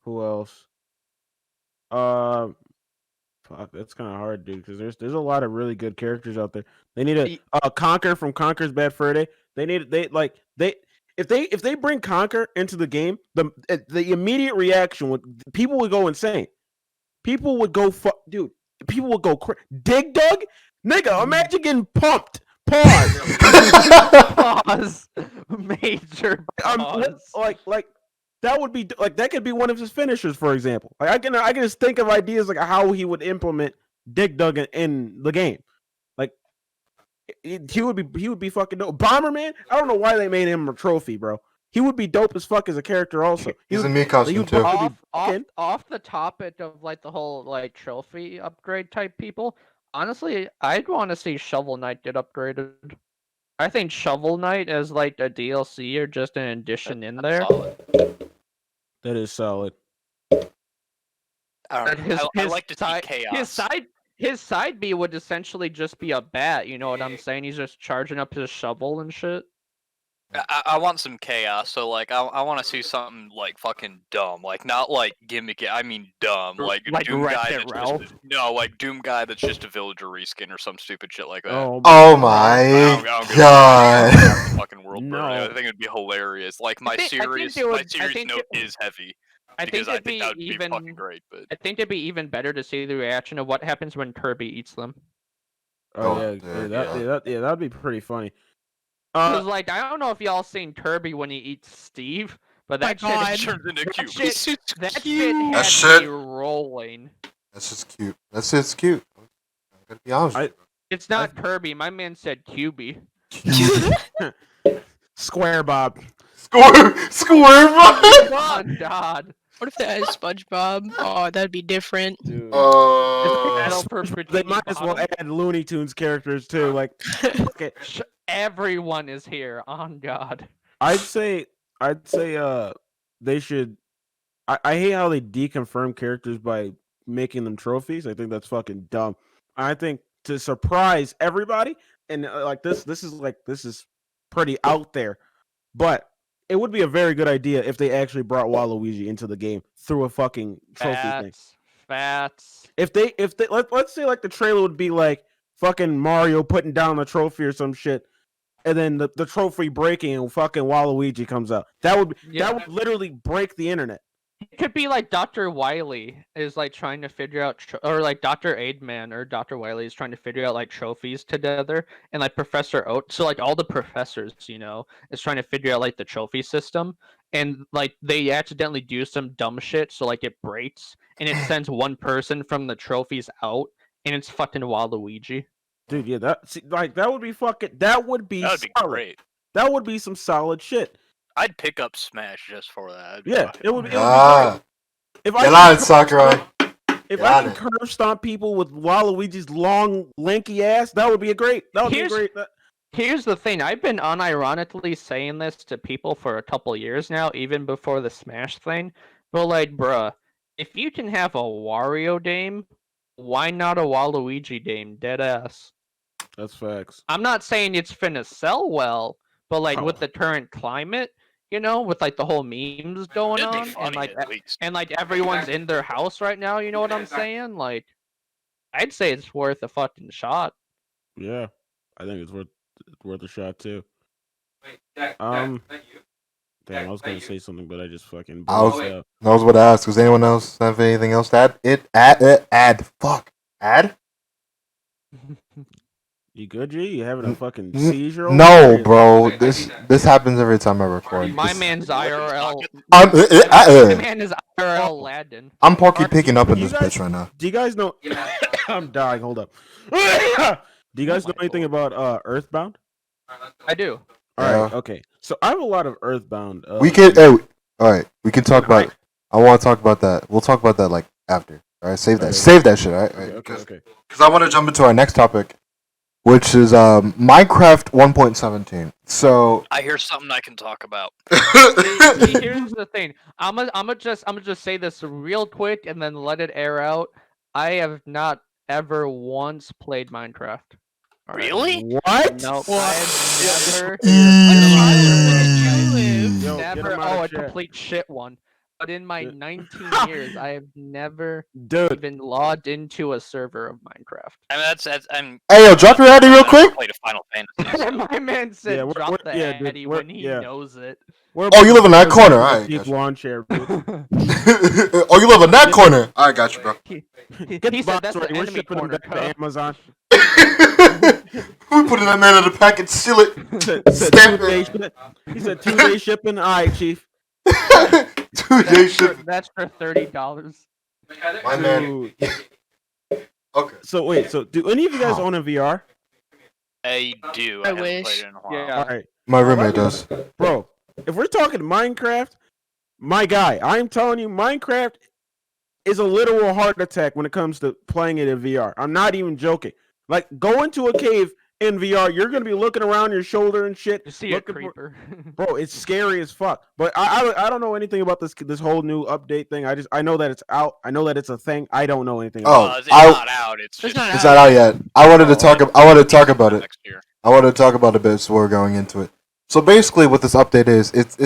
Who else? Fuck, that's kind of hard, dude. Because there's a lot of really good characters out there. They need a Conquer from Conquer's Bad Fur Day. If they bring Conquer into the game, the immediate reaction people would go insane. People would go dude. People would go Dig Dug, nigga. Imagine getting pumped. Pause. Pause. Major pause. Like that would be like that could be one of his finishers, for example. Like I can just think of ideas like how he would implement Dig Dug in the game. Like he would be fucking dope. Bomberman, I don't know why they made him a trophy, bro. He would be dope as fuck as a character also. He's in me costume too. Off the topic of like the whole like trophy upgrade type people, honestly, I'd want to see Shovel Knight get upgraded. I think Shovel Knight as like a DLC or just an addition in there. That is solid. I don't know. I like to see chaos. His side B would essentially just be a bat. You know what I'm saying? He's just charging up his shovel and shit. I want some chaos, so like I want to see something like fucking dumb, like not like gimmicky. I mean dumb, like Doom guy that's just, no, like Doom guy that's just a villager reskin or some stupid shit like that. Oh my god! Fucking world burn. I think it'd be hilarious. Like my serious note is Heavy. Because I think that would be fucking great. But I think it'd be even better to see the reaction of what happens when Kirby eats them. That'd be pretty funny. Cause like I don't know if y'all seen Kirby when he eats Steve, but that shit turns into cute. That shit had me rolling. That's just cute. That's just cute. I'm gonna be honest. It's not Kirby. My man said QB. Square Bob. Square Bob. Oh God. What if that is SpongeBob? Oh, that'd be different. Dude. They might as well add Looney Tunes characters too. Like, okay. Everyone is here. On God. I'd say they should. I hate how they deconfirm characters by making them trophies. I think that's fucking dumb. I think to surprise everybody, and like this is pretty out there, but it would be a very good idea if they actually brought Waluigi into the game through a fucking trophy thing. fats. If they let's say like the trailer would be like fucking Mario putting down the trophy or some shit, and then the trophy breaking and fucking Waluigi comes out. That would literally break the internet. It could be like Dr. Wily is like trying to figure out, or like Dr. Aidman or Dr. Wily is trying to figure out like trophies together, and like Professor Oak. So like all the professors, is trying to figure out like the trophy system, and like they accidentally do some dumb shit, so like it breaks, and it sends one person from the trophies out, and it's fucking Waluigi. Dude, yeah, that would be fucking. That would be That'd be solid. great. That would be some solid shit. I'd pick up Smash just for that. That'd be Yeah, fucking it would be. Ah, If get I on can it, Sakurai. If Get I on can it. curve stomp people with Waluigi's long, lanky ass, that would be great. That would Here's- be great. Here's the thing, I've been unironically saying this to people for a couple years now, even before the Smash thing. But like, bruh, if you can have a Wario game, why not a Waluigi game? Dead ass. That's facts. I'm not saying it's finna sell well, but like with the current climate, with like the whole memes going It'd be on, funny at least. and like everyone's in their house right now, you know what I'm saying? Like, I'd say it's worth a fucking shot. Yeah, I think it's worth a shot too. Damn, I was gonna say something, but I just fucking. I was blanked out. what to ask. Does anyone else have anything else to add? Add? You good, G? You having a fucking seizure? over No, there? bro. This happens every time I record. My man's IRL. I'm, My man is IRL Aladdin. I'm Porky picking up in You this guys- bitch right now. Do you guys know? I'm dying. Hold up. Do you guys know anything about Earthbound? I do. All right. Yeah. Okay. So I have a lot of Earthbound. We can. Hey, all right. We can talk about. I want to talk about that. We'll talk about that like after. All right. Save that. Okay. Save that shit. All right. Okay. Because I want to jump into our next topic, which is Minecraft 1.17. So I hear something I can talk about. See, here's the thing. I'm gonna just say this real quick and then let it air out. I have not ever once played Minecraft. Alright. Really? What? Nope. I have Yo, never, get him out of a chat. complete shit one. But in my 19 years, I have never Dude, even logged into a server of Minecraft. I mean, that's I'm. hey, yo, drop your ID real I quick. played a Final Fantasy. So. My man said, Yeah, we're- "Drop we're- the yeah, dude, Addy" we're- when he yeah. knows it. Oh, you live in that corner. All right. Cheap Gotcha. lawn chair, dude. Oh, you live in that corner. All right, got you, bro. He Get said the that's box the ready. We're enemy shipping them corner. back to Amazon. We put that man in the packet, seal it, Said stamp 2-day it. ship- He said 2-day shipping. All right, chief. 2-day shipping. That's for $30. My man. Dude. Okay. So wait. So do any of you guys own a VR? I do. I I haven't wish. played it in a while. Yeah. All right, My roommate does. bro. If we're talking Minecraft, my guy, I'm telling you, Minecraft is a literal heart attack when it comes to playing it in VR. I'm not even joking. Like, go into a cave in VR, you're gonna be looking around your shoulder and shit. You see a looking for- creeper. Bro, it's scary as fuck. But I don't know anything about this whole new update thing. I know that it's out. I know that it's a thing. I don't know anything about Oh, It's I- not out. It's just. not It's not out yet. I wanted to talk about it. Next year. I wanted to talk about it a bit, so we're going into it. So basically, what this update is, it's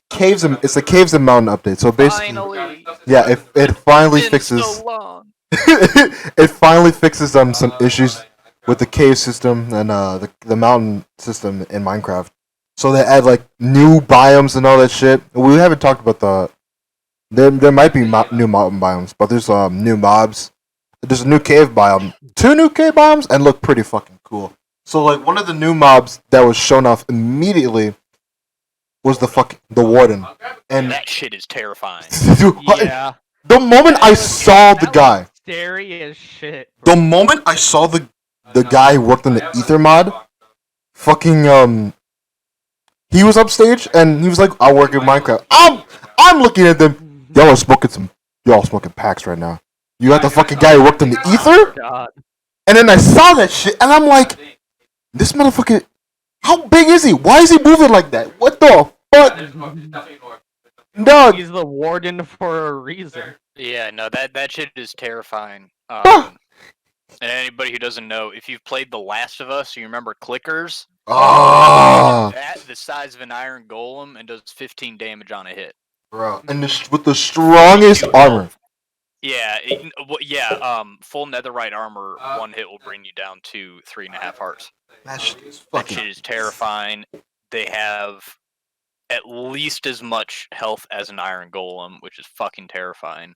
caves and it's a caves and mountain update. So basically, Finally. yeah, it finally Been fixes. so long. It finally fixes some issues with the cave system and the mountain system in Minecraft. So they add like new biomes and all that shit. We haven't talked about there might be new mountain biomes, but there's new mobs. There's a new cave biome, 2 new cave biomes, and look pretty fucking cool. So like one of the new mobs that was shown off immediately was the warden, and That shit is terrifying. Yeah. the moment I saw the That guy. was scary as shit. The moment I saw the guy who worked on the ether mod, fucking he was upstage and he was like, "I work in Minecraft." I'm looking at them. Y'all are smoking packs right now. You got the fucking guy who worked on the ether, God. and then I saw that shit, and I'm like, "This motherfucker, how big is he? Why is he moving like that? What the fuck?" Dog, He's the warden for a reason. Yeah, no, that shit is terrifying. Ah. And anybody who doesn't know, if you've played The Last of Us, you remember clickers? ah, At the size of an iron golem and does 15 damage on a hit. bro, and with the strongest armor. Yeah, full netherite armor, one hit will bring you down to 3.5 hearts. That shit is That fucking. shit is terrifying. They have at least as much health as an iron golem, which is fucking terrifying.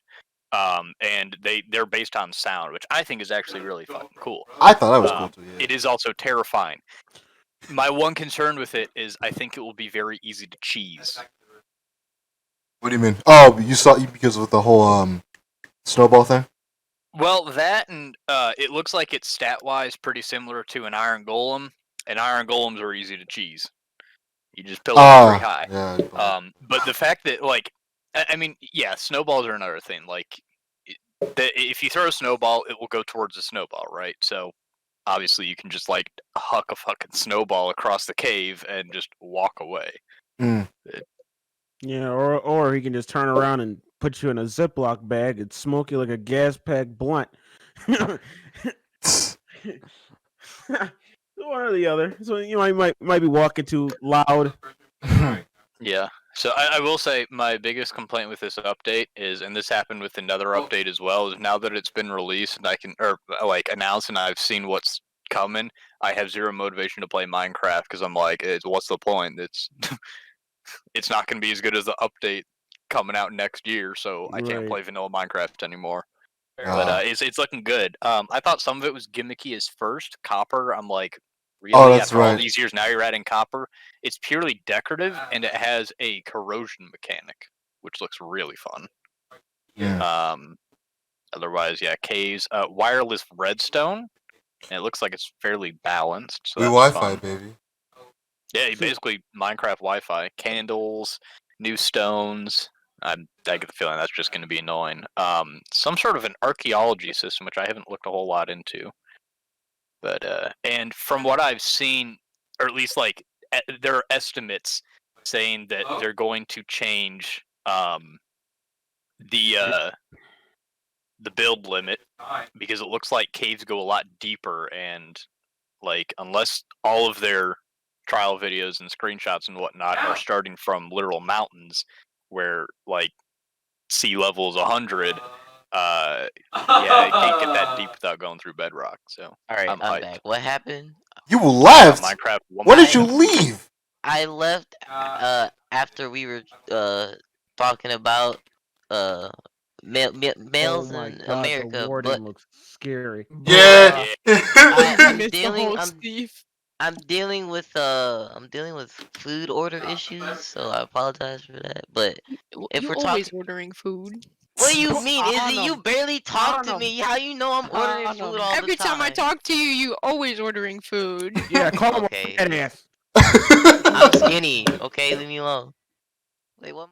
And they're based on sound, which I think is actually really fucking cool. I thought that was cool too. Yeah. It is also terrifying. My one concern with it is I think it will be very easy to cheese. What do you mean? Oh, you saw because of the whole snowball thing. Well, that and it looks like it's stat-wise pretty similar to an iron golem, and iron golems are easy to cheese. You just pillar them pretty high. Yeah. But the fact that, like, I mean, yeah, snowballs are another thing. Like, if you throw a snowball, it will go towards a snowball, right? So, obviously, you can just, like, huck a fucking snowball across the cave and just walk away. Mm. Yeah, or he can just turn around and put you in a Ziploc bag and smoke you like a gas pack blunt. One or the other. So you might be walking too loud. Yeah. So I will say my biggest complaint with this update is, and this happened with another update as well, is now that it's been released and I can, or like announced, and I've seen what's coming, I have zero motivation to play Minecraft because I'm like, what's the point? It's not going to be as good as the update coming out next year, so I can't play vanilla Minecraft anymore. But it's looking good. I thought some of it was gimmicky as first. Copper, I'm like, really? That's After right. all these years, now you're adding copper? It's purely decorative, and it has a corrosion mechanic, which looks really fun. Yeah. Otherwise, yeah, caves. Wireless redstone, and it looks like it's fairly balanced. So We that's Wi-Fi, fun. baby. Yeah, basically Minecraft Wi-Fi, candles, new stones. I get the feeling that's just going to be annoying. Some sort of an archaeology system, which I haven't looked a whole lot into. But and from what I've seen, or at least like there are estimates saying that they're going to change the build limit because it looks like caves go a lot deeper, and like unless all of their trial videos and screenshots and whatnot are starting from literal mountains where like sea level is 100, yeah, it can't get that deep without going through bedrock. So All right, I'm I'm hyped. back. What happened? You left. Minecraft. When did you leave? I left after we were talking about males Oh my in God, America, the warden but looks scary. Yeah. I'm Missed the dealing whole I'm Steve. I'm dealing with food order issues, so I apologize for that. But if You're we're always talking, ordering food. what do you Put mean, on Izzy? You 'em. barely talk to On 'em. me. How you know I'm ordering On food 'em. all the Every time I time? talk to you, you always ordering food. Yeah, call him Okay. a fat ass. I'm skinny. Okay, leave me alone. Wait, what?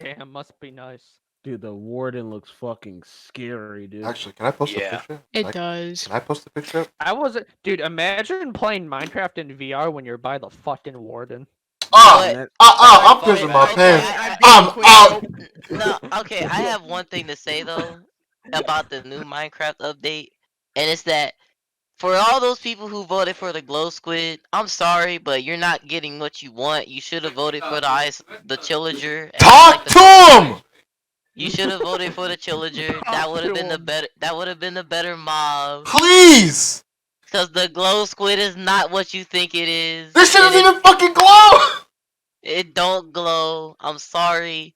Damn, must be nice. Dude, the warden looks fucking scary, dude. Actually, can I post a Yeah. picture? It does. Can I post a picture? I wasn't, dude. Imagine playing Minecraft in VR when you're by the fucking warden. Ah, What? I'm Okay, pissing my okay, pants. I I'm beat out. No, okay, I have one thing to say though about the new Minecraft update, and it's that for all those people who voted for the glow squid, I'm sorry, but you're not getting what you want. You should have voted for the Chillager. Talk to him. You should have voted for the Chillager. That would have been the better. That would have been the better mob. Please. Cause the glow squid is not what you think it is. This shit and doesn't even fucking glow. It don't glow. I'm sorry.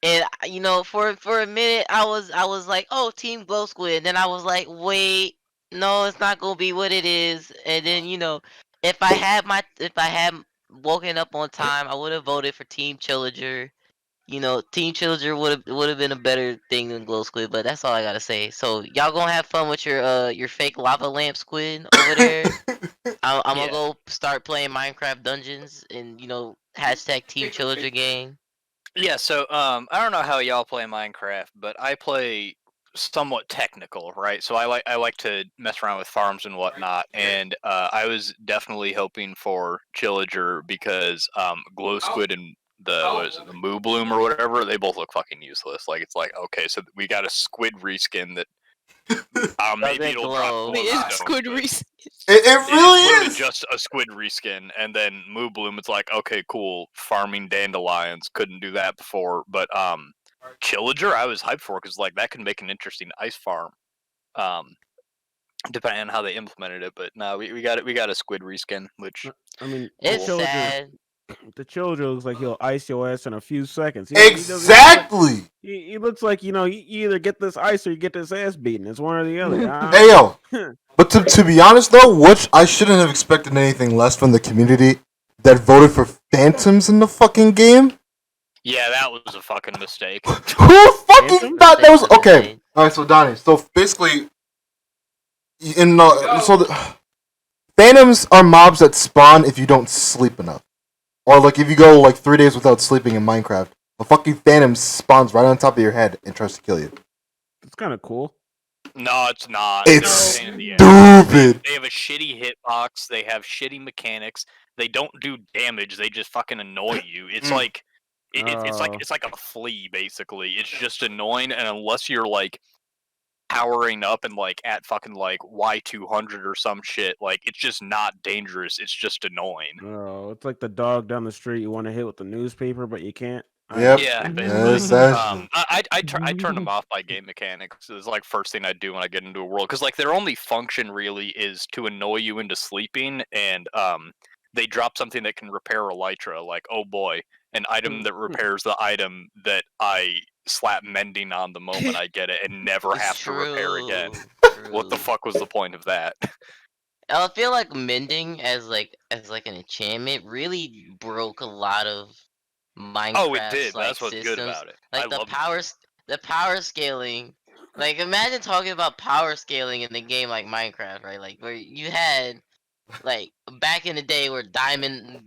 And you know, for a minute, I was like, oh, Team Glow Squid. Then I was like, wait, no, it's not gonna be what it is. And then you know, if I had woken up on time, I would have voted for Team Chillager. You know, Team Chillager would have been a better thing than Glow Squid. But that's all I gotta say. So y'all gonna have fun with your fake lava lamp squid over there. I'm gonna go start playing Minecraft Dungeons and you know, hashtag Team Chillager gang. Yeah, so I don't know how y'all play Minecraft, but I play somewhat technical, right? So I like to mess around with farms and whatnot, and I was definitely hoping for Chillager because Glow Squid and the Moo Bloom or whatever, they both look fucking useless. Like it's like, okay, so we got a squid reskin that maybe Doesn't it'll glow. drop Wait, glowstone, is Squid but Reese? It it's really literally is. just a squid reskin, and then Moo Bloom, it's like, okay, cool, farming dandelions, couldn't do that before, but Killager, I was hyped for because like that could make an interesting ice farm. Depending on how they implemented it, but no, we got a squid reskin, which I mean, It's Cool. sad. the Children looks like he'll ice your ass in a few seconds. Exactly. He looks like you either get this ice or you get this ass beaten. It's one or the other. Hey yo, but to be honest though, which I shouldn't have expected anything less from the community that voted for Phantoms in the fucking game. yeah, that was a fucking mistake. Who fucking Phantom? thought that was Mistakes are okay? made. All right, so Donnie, so basically, Phantoms are mobs that spawn if you don't sleep enough, or like if you go like 3 days without sleeping in Minecraft, a fucking Phantom spawns right on top of your head and tries to kill you. It's kind of cool. No, it's not. It's They're a pain in the ass. stupid. They have a shitty hitbox. They have shitty mechanics. They don't do damage. They just fucking annoy you. It's like it's like a flea basically. It's just annoying, and unless you're like powering up and like at fucking like Y200 or some shit, like it's just not dangerous. It's just annoying. Oh, it's like the dog down the street you want to hit with the newspaper, but you can't. Yep. Yeah, Yes, basically. I turn them off by game mechanics. It's like first thing I do when I get into a world, because like their only function really is to annoy you into sleeping, and they drop something that can repair elytra. Like, oh boy, an item that repairs the item that I slap mending on the moment I get it, and never It's have to repair again. What the true. fuck was the point of that? I feel like mending as like an enchantment really broke a lot of Minecraft's Oh, it did. like That's what's good systems. about it. Like I love the power scaling. Like imagine talking about power scaling in the game like Minecraft, right? Like where you had like back in the day where diamond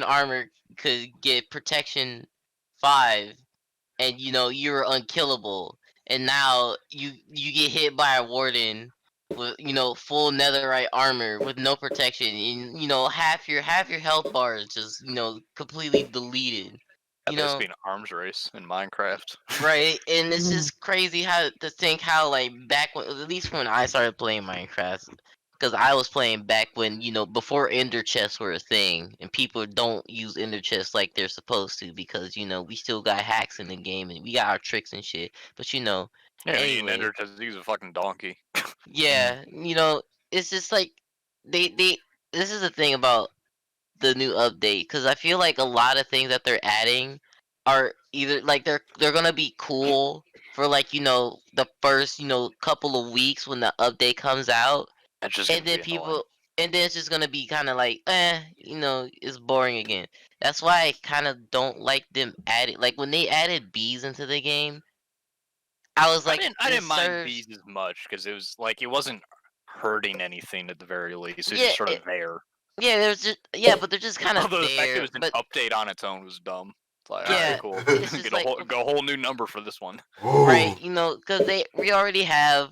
armor could get protection 5 and you were unkillable, and now you get hit by a warden with full netherite armor with no protection, and half your health bar is just completely deleted. that You know, basically an arms race in Minecraft. right? And it's just crazy how to think how like back when, at least when I started playing Minecraft, because I was playing back when before ender chests were a thing, and people don't use ender chests like they're supposed to because we still got hacks in the game and we got our tricks and shit. But Yeah, anyway, Ender just he's a fucking donkey. yeah, it's just like they. This is the thing about the new update, because I feel like a lot of things that they're adding are either like they're gonna be cool for like the first couple of weeks when the update comes out, That's just and gonna then be annoying. it's just gonna be kind of like it's boring again. That's why I kind of don't like them adding, like when they added bees into the game. I was like, I this didn't mind serves. bees as much because it was like it wasn't hurting anything at the very least. It was Yeah, just sort of there. but they're just kind of Although the fact it there. was an But update on its own was dumb. It's like, yeah, alright, cool. it's just Get a like whole new number for this one. right, because we already have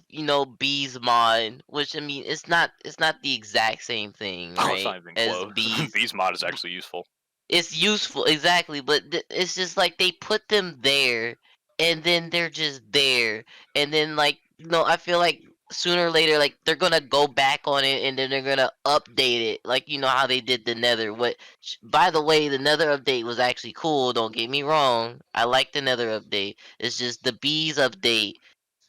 bees mod, which I mean it's not the exact same thing, Oh, it's right? not even As close. bees. Bees mod is actually useful. It's useful, exactly, but it's just like they put them there, and then they're just there, and then like I feel like sooner or later, like they're gonna go back on it, and then they're gonna update it, like how they did the Nether. By the way, the Nether update was actually cool. Don't get me wrong, I like the Nether update. It's just the bees update.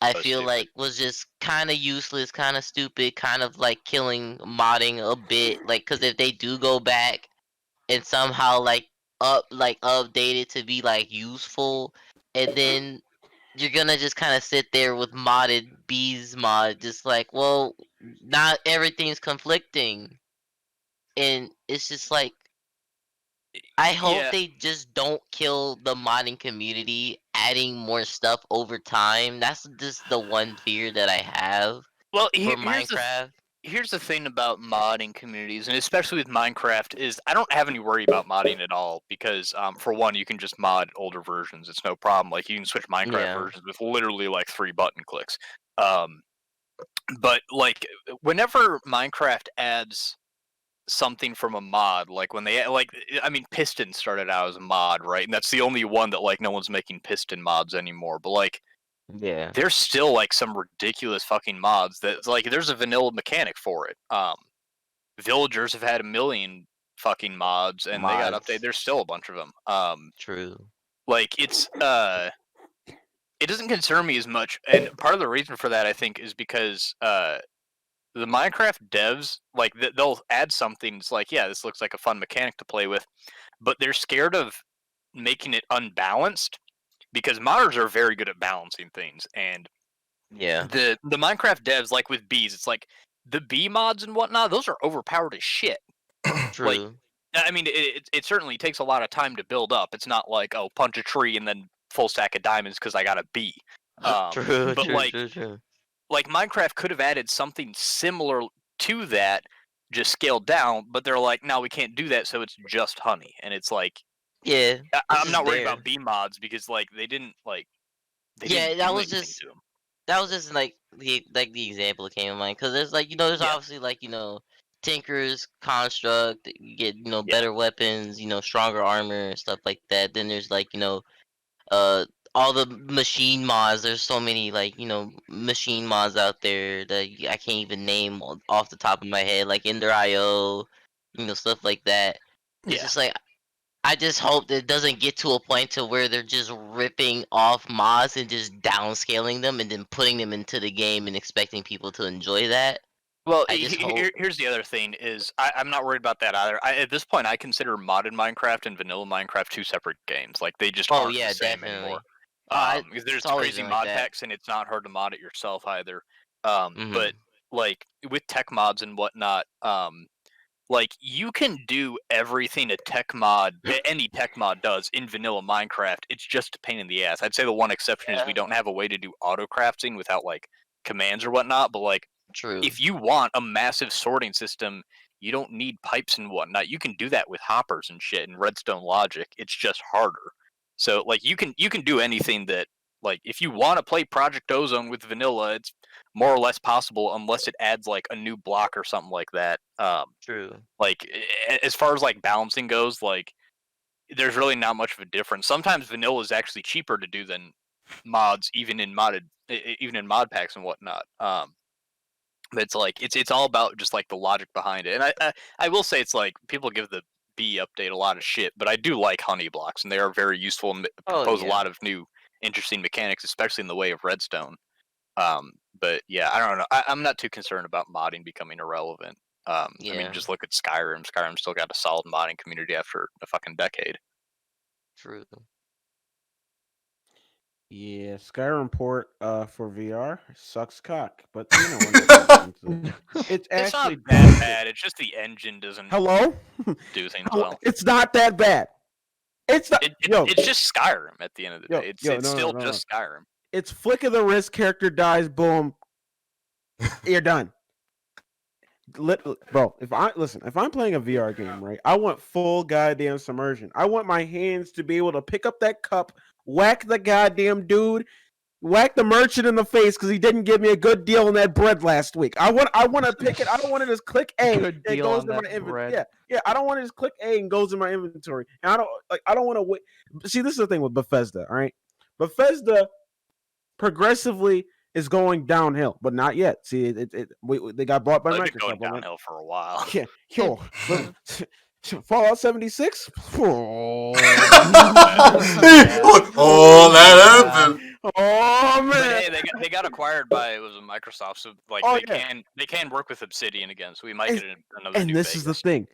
I So feel stupid. like was just kind of useless, kind of stupid, kind of like killing modding a bit. Like, because if they do go back and somehow update it to be like useful, and then you're gonna just kind of sit there with modded bees mod, just like, well, not everything's conflicting, and it's just like I hope Yeah. they just don't kill the modding community adding more stuff over time. That's just the one fear that I have Well, for here's Minecraft. here's the thing about modding communities, and especially with Minecraft, is I don't have any worry about modding at all because, for one, you can just mod older versions. It's no problem. Like you can switch Minecraft Yeah. versions with literally like 3 button clicks. Um, but like whenever Minecraft adds something from a mod, like when they like, I mean, Piston started out as a mod, right? And that's the only one that like no one's making Piston mods anymore. But like Yeah. there's still like some ridiculous fucking mods that like there's a vanilla mechanic for it. Villagers have had a million fucking mods and they got Mods. updated. There's still a bunch of them. True. Like it's it doesn't concern me as much, and part of the reason for that I think is because the Minecraft devs like they'll add something. It's like, yeah, this looks like a fun mechanic to play with, but they're scared of making it unbalanced because modders are very good at balancing things, and Yeah. the Minecraft devs, like with bees, it's like the bee mods and whatnot. Those are overpowered as shit. True. Like, I mean, it certainly takes a lot of time to build up. It's not like, oh, punch a tree and then full stack of diamonds because I got a bee. True. But True. True. like Minecraft could have added something similar to that, just scaled down. But they're like, no, we can't do that, so it's just honey. And it's like, Yeah. I'm not worried there. about bee mods because like they didn't Yeah, do that was anything just to 'em. that was just like the example that came to mind because there's like there's Yeah. obviously like Tinker's construct, you get Yeah. better weapons, stronger armor and stuff like that. Then there's like all the machine mods. There's so many like machine mods out there that I can't even name off the top of my head, like Ender.io, stuff like that. It's Yeah. just like I just hope that it doesn't get to a point to where they're just ripping off mods and just downscaling them and then putting them into the game and expecting people to enjoy that. Well, I just hope. here's the other thing: is I'm not worried about that either. At this point, I consider modded Minecraft and vanilla Minecraft two separate games. Like they just Oh aren't yeah, the same definitely. anymore. Because there's It's always crazy been mod like that. packs, and it's not hard to mod it yourself either. Mhm. But like with tech mods and whatnot, like you can do everything a tech mod, any tech mod does in vanilla Minecraft. It's just a pain in the ass. I'd say the one exception is we don't have a way to do auto crafting without like commands or whatnot. But like, True. if you want a massive sorting system, you don't need pipes and whatnot. You can do that with hoppers and shit and redstone logic. It's just harder. So like you can do anything that like if you want to play Project Ozone with vanilla, it's more or less possible unless it adds like a new block or something like that. True. Like as far as like balancing goes, like there's really not much of a difference. Sometimes vanilla is actually cheaper to do than mods, even in mod packs and whatnot. But it's like it's all about just like the logic behind it. And I will say it's like people give the bee update a lot of shit, but I do like honey blocks and they are very useful and propose a lot of new interesting mechanics, especially in the way of redstone. But yeah, I don't know. I'm not too concerned about modding becoming irrelevant. I mean, just look at Skyrim. Skyrim still got a solid modding community after a fucking decade. True. Yeah, Skyrim port for VR sucks cock, but we're not gonna into it. It's It's not actually that bad. It's just the engine doesn't Hello? do things Hello? well. It's not that bad. It's not. It's just Skyrim at the end of the day. It's no, still no, just Skyrim. It's flick of the wrist, character dies, boom, you're done. Bro, if I'm playing a VR game, right, I want full goddamn submersion. I want my hands to be able to pick up that cup, whack the goddamn dude, whack the merchant in the face because he didn't give me a good deal on that bread last week. I want to pick it. I don't want to just click A and it goes in my inventory. Yeah. I don't want to just click A and goes in my inventory. And I don't want to wait. See, this is the thing with Bethesda. All right, Bethesda progressively is going downhill, but not yet. See, they got bought by They've Microsoft. been going downhill for a while. Yeah, yo, Fallout 76. Oh, that happened. Oh man! But hey, they got acquired by Microsoft, so like they can work with Obsidian again. So we might get another. And this is the thing.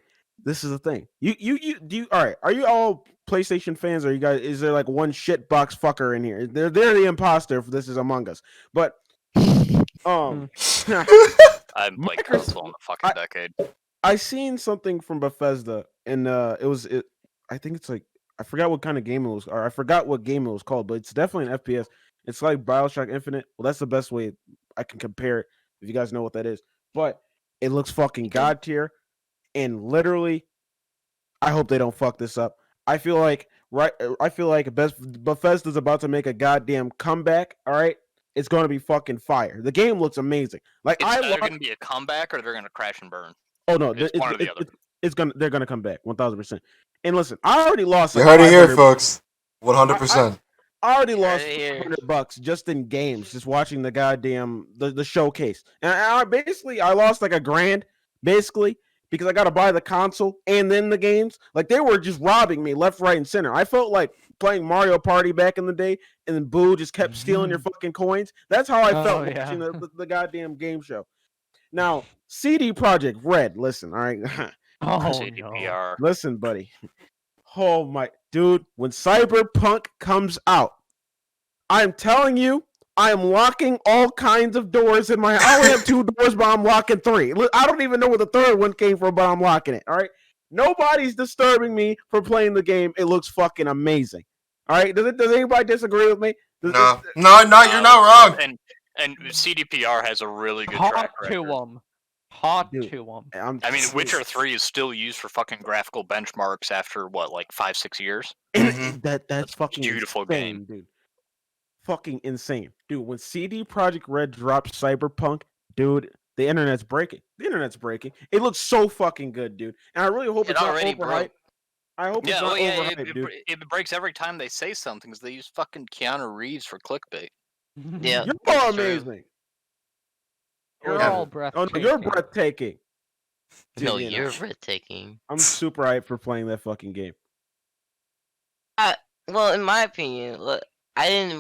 This is the thing. You all right? Are you all PlayStation fans? Or you guys? Is there like one shit box fucker in here? They're the imposter if this is Among Us. But I'm playing console in a fucking decade. I seen something from Bethesda, and I think it's like I forgot what kind of game it was, or I forgot what game it was called, but it's definitely an FPS. It's like BioShock Infinite. Well, that's the best way I can compare it. If you guys know what that is, but it looks fucking god tier, and literally, I hope they don't fuck this up. I feel like Bethesda's about to make a goddamn comeback. All right, it's going to be fucking fire. The game looks amazing. Like it's either going to be a comeback or they're going to crash and burn. Oh no, it's one or the other. They're gonna come back 1000%. And listen, I already lost. You heard it here, folks. 100%. I already lost $100 just in games, just watching the goddamn the showcase. And I lost like $1,000 basically because I got to buy the console and then the games. Like they were just robbing me left, right, and center. I felt like playing Mario Party back in the day, and then Boo just kept stealing your fucking coins. That's how I felt Oh, watching yeah. the goddamn game show. Now, CD Projekt Red, listen, all right, Oh no. CDPR. listen, buddy. Oh my dude, when Cyberpunk comes out, I'm telling you, I am locking all kinds of doors in my. I only have 2 doors, but I'm locking 3. I don't even know where the third one came from, but I'm locking it. All right. Nobody's disturbing me for playing the game. It looks fucking amazing. All right. Does anybody disagree with me? No, you're not wrong. And CDPR has a really good Talk track to record. him. Talk Dude. to him. I mean, Witcher 3 is still used for fucking graphical benchmarks after what, like 5-6 years? And that's fucking beautiful insane, game. dude. Fucking insane, dude. When CD Projekt Red dropped Cyberpunk, dude, the internet's breaking. The internet's breaking. It looks so fucking good, dude. And I really hope It it's not already overhyped. broke. I hope it's Yeah, not well, yeah, overhyped, dude. it breaks every time they say something because they use fucking Keanu Reeves for clickbait. Yeah, You're that's all true. amazing. You're Yeah. all Oh breathtaking. no, you're breathtaking. Dude, No, you know, you're breathtaking. I'm super hyped for playing that fucking game. Well, in my opinion, look, I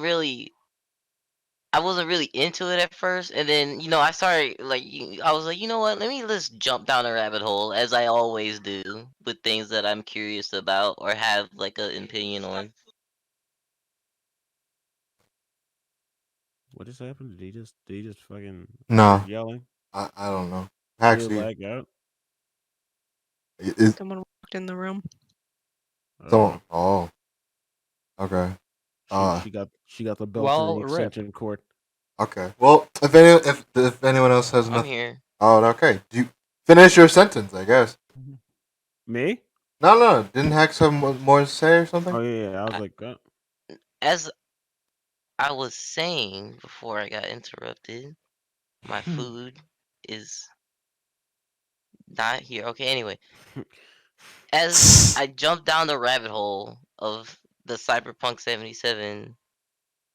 wasn't really into it at first, and then I started I was like, you know what? Let's jump down a rabbit hole, as I always do with things that I'm curious about or have like an opinion on. What just happened? Did he just fucking No. start yelling? I don't know. Did he Actually, lag out? Someone walked in the room. so oh, okay. She got the belt Well, and the rip. extension cord. Okay. Well, if anyone else has I'm nothing. here. Oh, okay. Do you finish your sentence? I guess. Me? No. Didn't Hex have more to say or something? Oh yeah. I was like, As I was saying before I got interrupted, my food is not here. Okay, anyway. As I jumped down the rabbit hole of the Cyberpunk 77,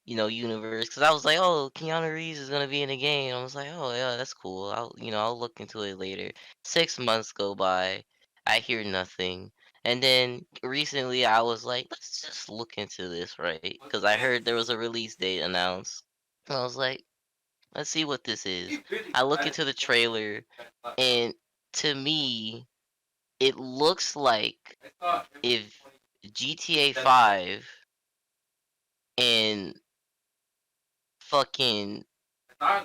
universe, because I was like, oh, Keanu Reeves is gonna be in the game. I was like, oh yeah, that's cool. I'll look into it later. 6 months go by, I hear nothing, and then recently I was like, let's just look into this, right? Because I heard there was a release date announced. And I was like, let's see what this is. I look into the trailer, and to me, it looks like if GTA 5 and fucking, I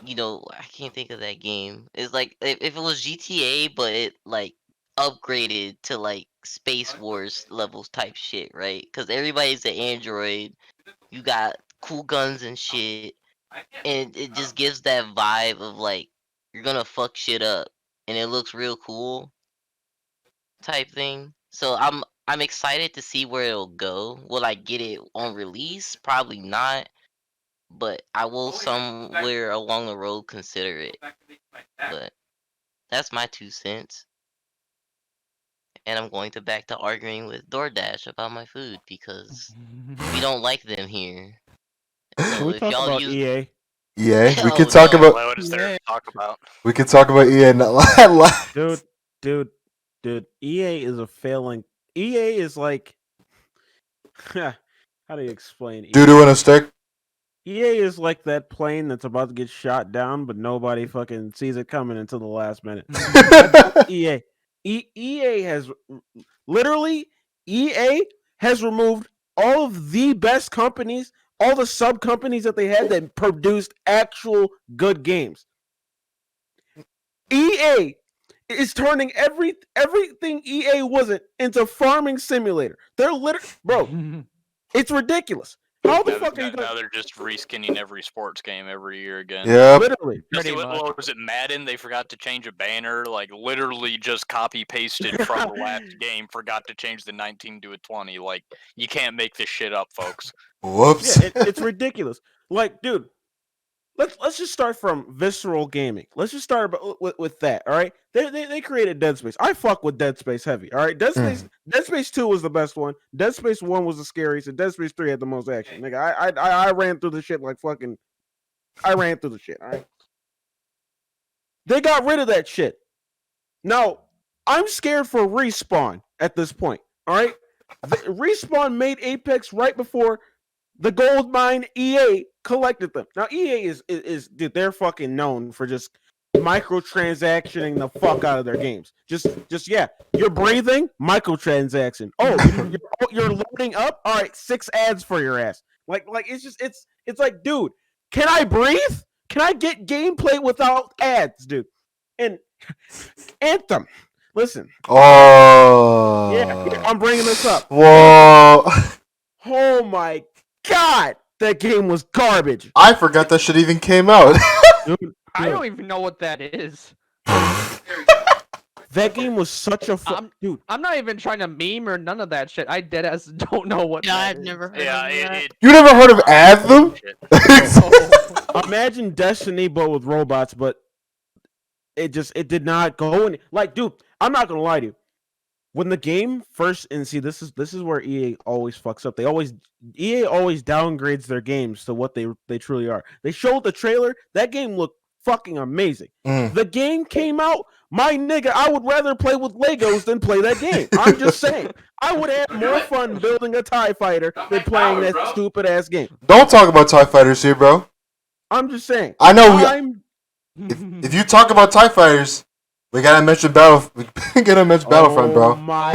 can't think of that game. It's like if it was GTA, but it like upgraded to like Space Wars levels type shit, right? Because everybody's an android. You got cool guns and shit, and it just gives that vibe of like you're gonna fuck shit up, and it looks real cool type thing. So I'm excited to see where it'll go. Will I get it on release? Probably not, but I will somewhere along the road consider it. But that's my 2 cents. And I'm going back to arguing with DoorDash about my food because we don't like them here. can So we if talk y'all about use EA? EA. We Oh, could talk no. about. What is there to talk about? We could talk about EA. Dude, EA is a failing. EA is like, how do you explain? Doo doo in a stick. EA is like that plane that's about to get shot down, but nobody fucking sees it coming until the last minute. EA. EA has literally EA has removed all of the best companies, all the sub companies that they had that produced actual good games. EA is turning everything EA wasn't into farming simulator. They're literally, bro, it's ridiculous. How the fuck are you Now they're just reskinning every sports game every year again. Yep. literally? Just Pretty much. what was it, Madden? They forgot to change a banner. Like literally just copy pasted from the last game. Forgot to change the 19 to a 20. Like you can't make this shit up, folks. Whoops. Yeah, it's ridiculous. Like, dude, let's just start from Visceral Gaming. Let's just start with that. All right, they created Dead Space. I fuck with Dead Space heavy. All right, Dead Space 2 was the best one. Dead Space 1 was the scariest, and Dead Space 3 had the most action. Nigga, I ran through the shit like fucking. I ran through the shit. All right, they got rid of that shit. Now I'm scared for Respawn at this point. All right, Respawn made Apex right before the gold mine EA collected them. Now EA is dude, they're fucking known for just microtransactioning the fuck out of their games. Just yeah, you're breathing, microtransaction. Oh, you're loading up. All right, 6 ads for your ass. Like it's like, dude, can I breathe? Can I get gameplay without ads, dude? And Anthem, listen. Oh. Yeah, I'm bringing this up. Whoa. Oh my god, that game was garbage. I forgot that shit even came out. Dude, I don't even know what that is. that game was such a dude. I'm not even trying to meme or none of that shit. I deadass don't know what. Yeah, that I've is. never heard Yeah, of that. You never heard of Anthem? Imagine Destiny but with robots, but it did not go in. Like, dude, I'm not gonna lie to you. When the game first, and see, this is where EA always fucks up. EA always downgrades their games to what they truly are. They showed the trailer. That game looked fucking amazing. The game came out. My nigga, I would rather play with Legos than play that game. I'm just saying. I would have more fun building a TIE fighter than playing that stupid ass game. Don't talk about TIE fighters here, bro. I'm just saying. I know if you talk about TIE fighters, we gotta mention Battlefront, bro. Oh my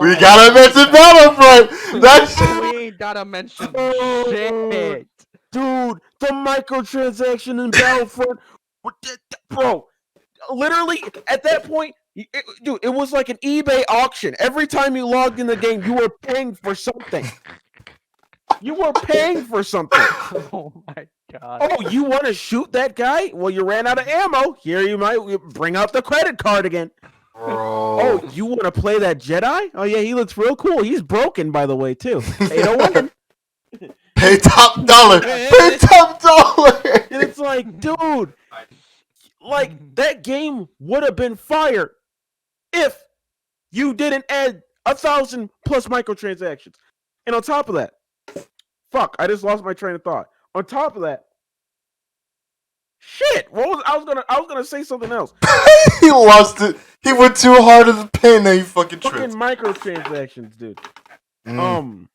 We gotta mention Battlefront. That's We ain't gotta mention shit. dude, the microtransaction in Battlefront, bro. Literally, at that point, dude, it was like an eBay auction. Every time you logged in the game, you were paying for something. You were paying for something. Oh my god. Oh, you want to shoot that guy? Well, you ran out of ammo. Here, you might bring out the credit card again. Bro. Oh, you want to play that Jedi? Oh yeah, he looks real cool. He's broken, by the way, too. 801. Pay top dollar. Pay top dollar. And it's like, dude, like that game would have been fire if you didn't add 1,000 plus microtransactions. And on top of that, fuck, I just lost my train of thought. On top of that, shit. I was gonna say something else. He lost it. He went too hard in the paint. Now you fucking Fucking tripped. microtransactions, dude. Mm.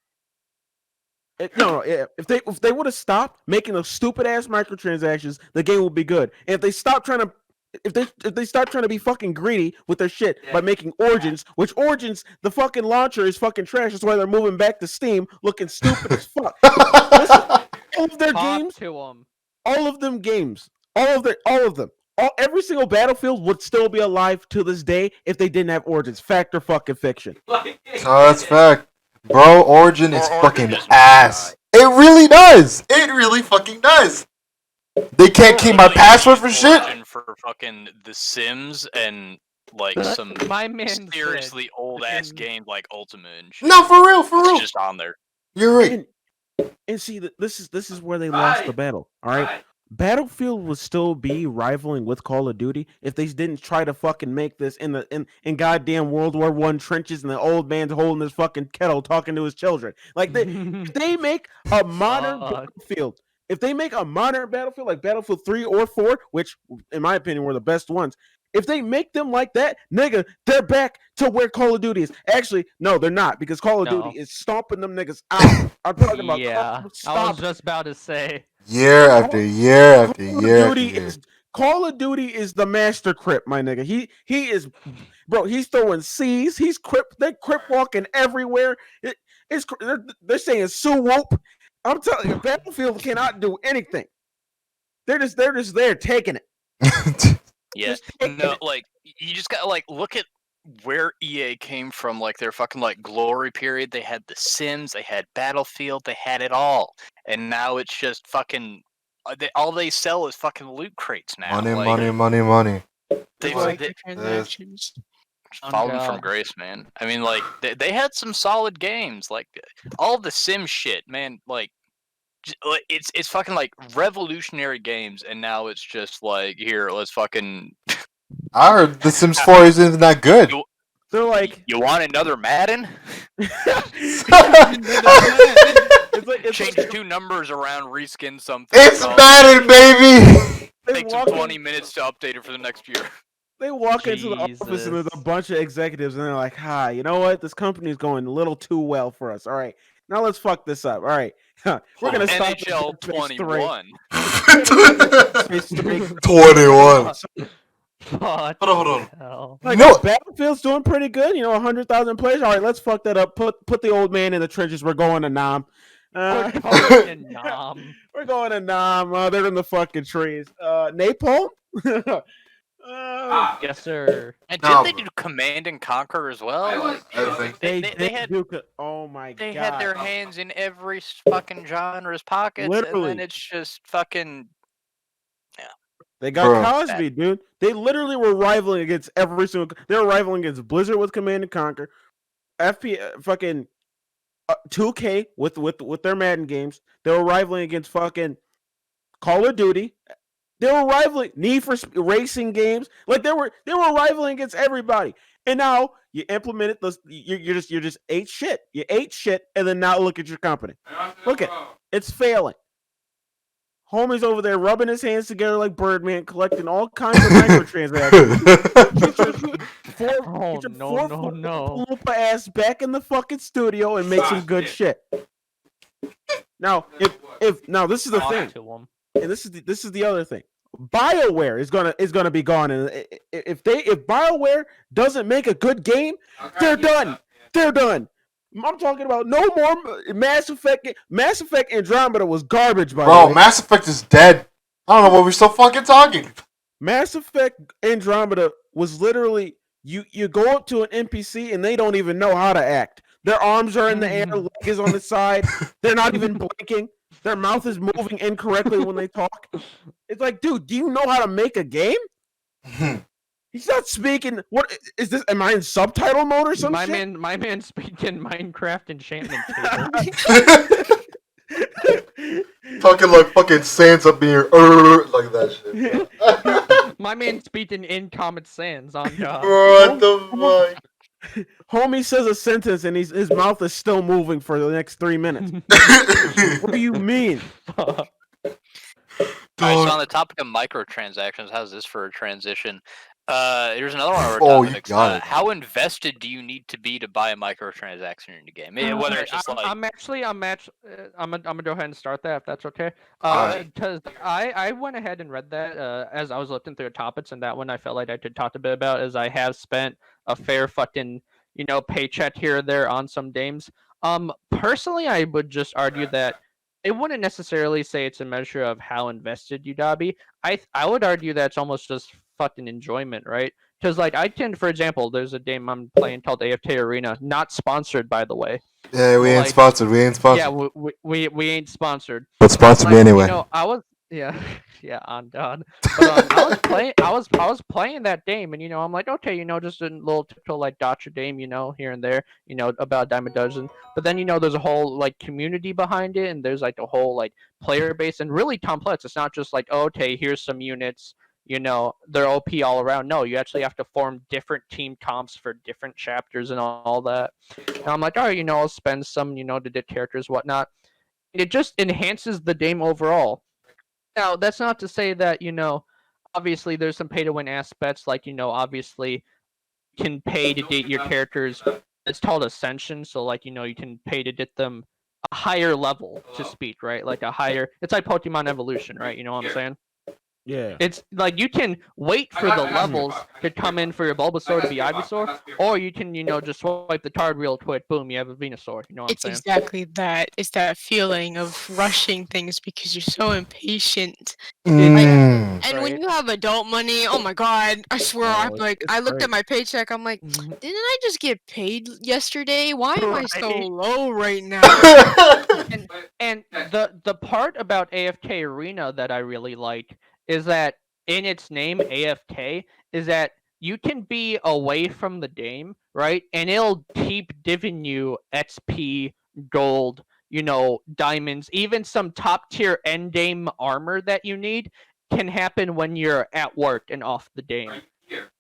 If they would have stopped making those stupid ass microtransactions, the game would be good. And if they stop trying to, if they start trying to be fucking greedy with their shit by making Origins, which Origins, the fucking launcher is fucking trash. That's why they're moving back to Steam, looking stupid as fuck. Listen, all of their games, all of them games, every single Battlefield would still be alive to this day if they didn't have Origins. Fact or fucking fiction? Oh, that's fact. Bro, Origin is fucking ass. It really does. It really fucking does. They can't keep my password for shit. Origin for fucking The Sims and like some My man seriously old ass game like Ultima and shit. No, for real, for It's real. just on there. You're right. And see, this is where they lost the battle. All right, Battlefield would still be rivaling with Call of Duty if they didn't try to fucking make this in goddamn World War I trenches and the old man's holding his fucking kettle talking to his children. Like if they make a modern Battlefield. If they make a modern Battlefield like Battlefield 3 or 4, which in my opinion were the best ones, if they make them like that, nigga, they're back to where Call of Duty is. Actually, no, they're not, because Call of Duty is stomping them niggas out. I'm talking about I was just about to say. Year after year after year after year. Call of Duty is the master crip, my nigga. He is, bro. He's throwing C's. They're crip walking everywhere. They're saying Sue Whoop. I'm telling you, Battlefield cannot do anything. They're just there taking it. Yeah, no, like you just gotta like look at where EA came from. Like their fucking like glory period. They had The Sims, they had Battlefield, they had it all, and now it's just fucking. All they sell is fucking loot crates now. Money, like, money, money, money. They've Transactions. fallen from grace, man. I mean, like they had some solid games, like all the Sim shit, man. Like it's fucking like revolutionary games, and now it's just like here, let's fucking. I heard The Sims 4 isn't that good. They're like, you want another Madden? Change 2 numbers around, reskin something. It's Madden, baby. Takes them 20 minutes to update it for the next year. They walk into the office and there's a Jesus. bunch of executives and they're like, "Hi, you know what? This company is going a little too well for us. All right, now let's fuck this up. All right, we're gonna stop at NHL Dead Space 3. 21. We're gonna stop at Dead Space 3. 21. What Hold on. the hell? Like No. Battlefield's doing pretty good. 100,000 players. All right, let's fuck that up. Put the old man in the trenches. We're going to Nam. We're going in Nam. We're going to Nam. They're in the fucking trees. Napalm. Yes, sir. And No. didn't they do Command and Conquer as well? Like, I think. they had Oh my they god. had their hands in every fucking genre's pockets, and Literally. then it's just fucking. They got Bruh. Cosby, dude. They literally were rivaling against every single. They were rivaling against Blizzard with Command and Conquer, fucking 2K with their Madden games. They were rivaling against fucking Call of Duty. They were rivaling Need for racing games. Like they were rivaling against everybody. And now you implemented this. You just ate shit. You ate shit, and then now look at your company. Look at it's failing. Homie's over there rubbing his hands together like Birdman, collecting all kinds of microtransactions. Oh, no. Loompa ass back in the fucking studio and make some good shit. Now, if now this is the Talk thing, to 'em. and this is the other thing. BioWare is gonna be gone, and if BioWare doesn't make a good game, they're done. They're done. I'm talking about no more Mass Effect. Mass Effect Andromeda was garbage, by the Bro, way. Mass Effect is dead. I don't know what we're still fucking talking. Mass Effect Andromeda was literally you go up to an NPC and they don't even know how to act. Their arms are in the air, leg is on the side. They're not even blinking. Their mouth is moving incorrectly when they talk. It's like, dude, do you know how to make a game? He's not speaking. What is this? Am I in subtitle mode or some shit? My man speaking Minecraft enchantment table. Talking like fucking Sansa being like that shit. My man speaking in Comet Sans on God. What the Homie says a sentence and his mouth is still moving for the next 3 minutes. fuck? What do you mean? Alright, so on the topic of microtransactions, how's this for a transition? Here's another one of our Oh, you topics. got it. How invested do you need to be to buy a microtransaction in the game? Whether it's just like I'm gonna go ahead and start that if that's okay. Alright. Because I went ahead and read that as I was looking through the topics, and that one I felt like I could talk a bit about, as I have spent a fair fucking paycheck here or there on some games. Personally, I would just argue that it wouldn't necessarily say it's a measure of how invested you gotta be. I would argue that it's almost just fucking enjoyment, right? Because like I can, for example, there's a game I'm playing called AFK Arena, not sponsored by the way. Yeah, we ain't Like- sponsored. We ain't sponsored. Yeah, we ain't sponsored. But sponsor me Like, anyway. I was on God. But I was playing that game, and I'm like, okay, just a little typical like gotcha game, here and there, about a dime a dozen. But then there's a whole like community behind it, and there's like a whole like player base, and really complex. It's not just like, okay, here's some units, they're OP all around. No, you actually have to form different team comps for different chapters and all that. And I'm like, all right, I'll spend some, to get characters, whatnot. It just enhances the game overall. Now, that's not to say that, obviously there's some pay to win aspects, like, obviously you can pay to get your characters. It's called Ascension, so like, you can pay to get them a higher level to speak, right? Like it's like Pokemon Evolution, right? You know what I'm saying? Yeah. It's like you can wait for the levels to come in for your Bulbasaur to be Ivysaur, or you can, just swipe the card real quick, boom, you have a Venusaur. You know what It's I'm saying? exactly that. It's that feeling of rushing things because you're so impatient. Mm. And when Right. you have adult money, oh my god, I swear, I'm Oh, like, it's I looked great. at my paycheck, I'm like, didn't I just get paid yesterday? Why am I so Right. low right now? And the part about AFK Arena that I really like is that in its name, AFK, is that you can be away from the game, right? And it'll keep giving you XP, gold, diamonds, even some top tier end game armor that you need can happen when you're at work and off the game.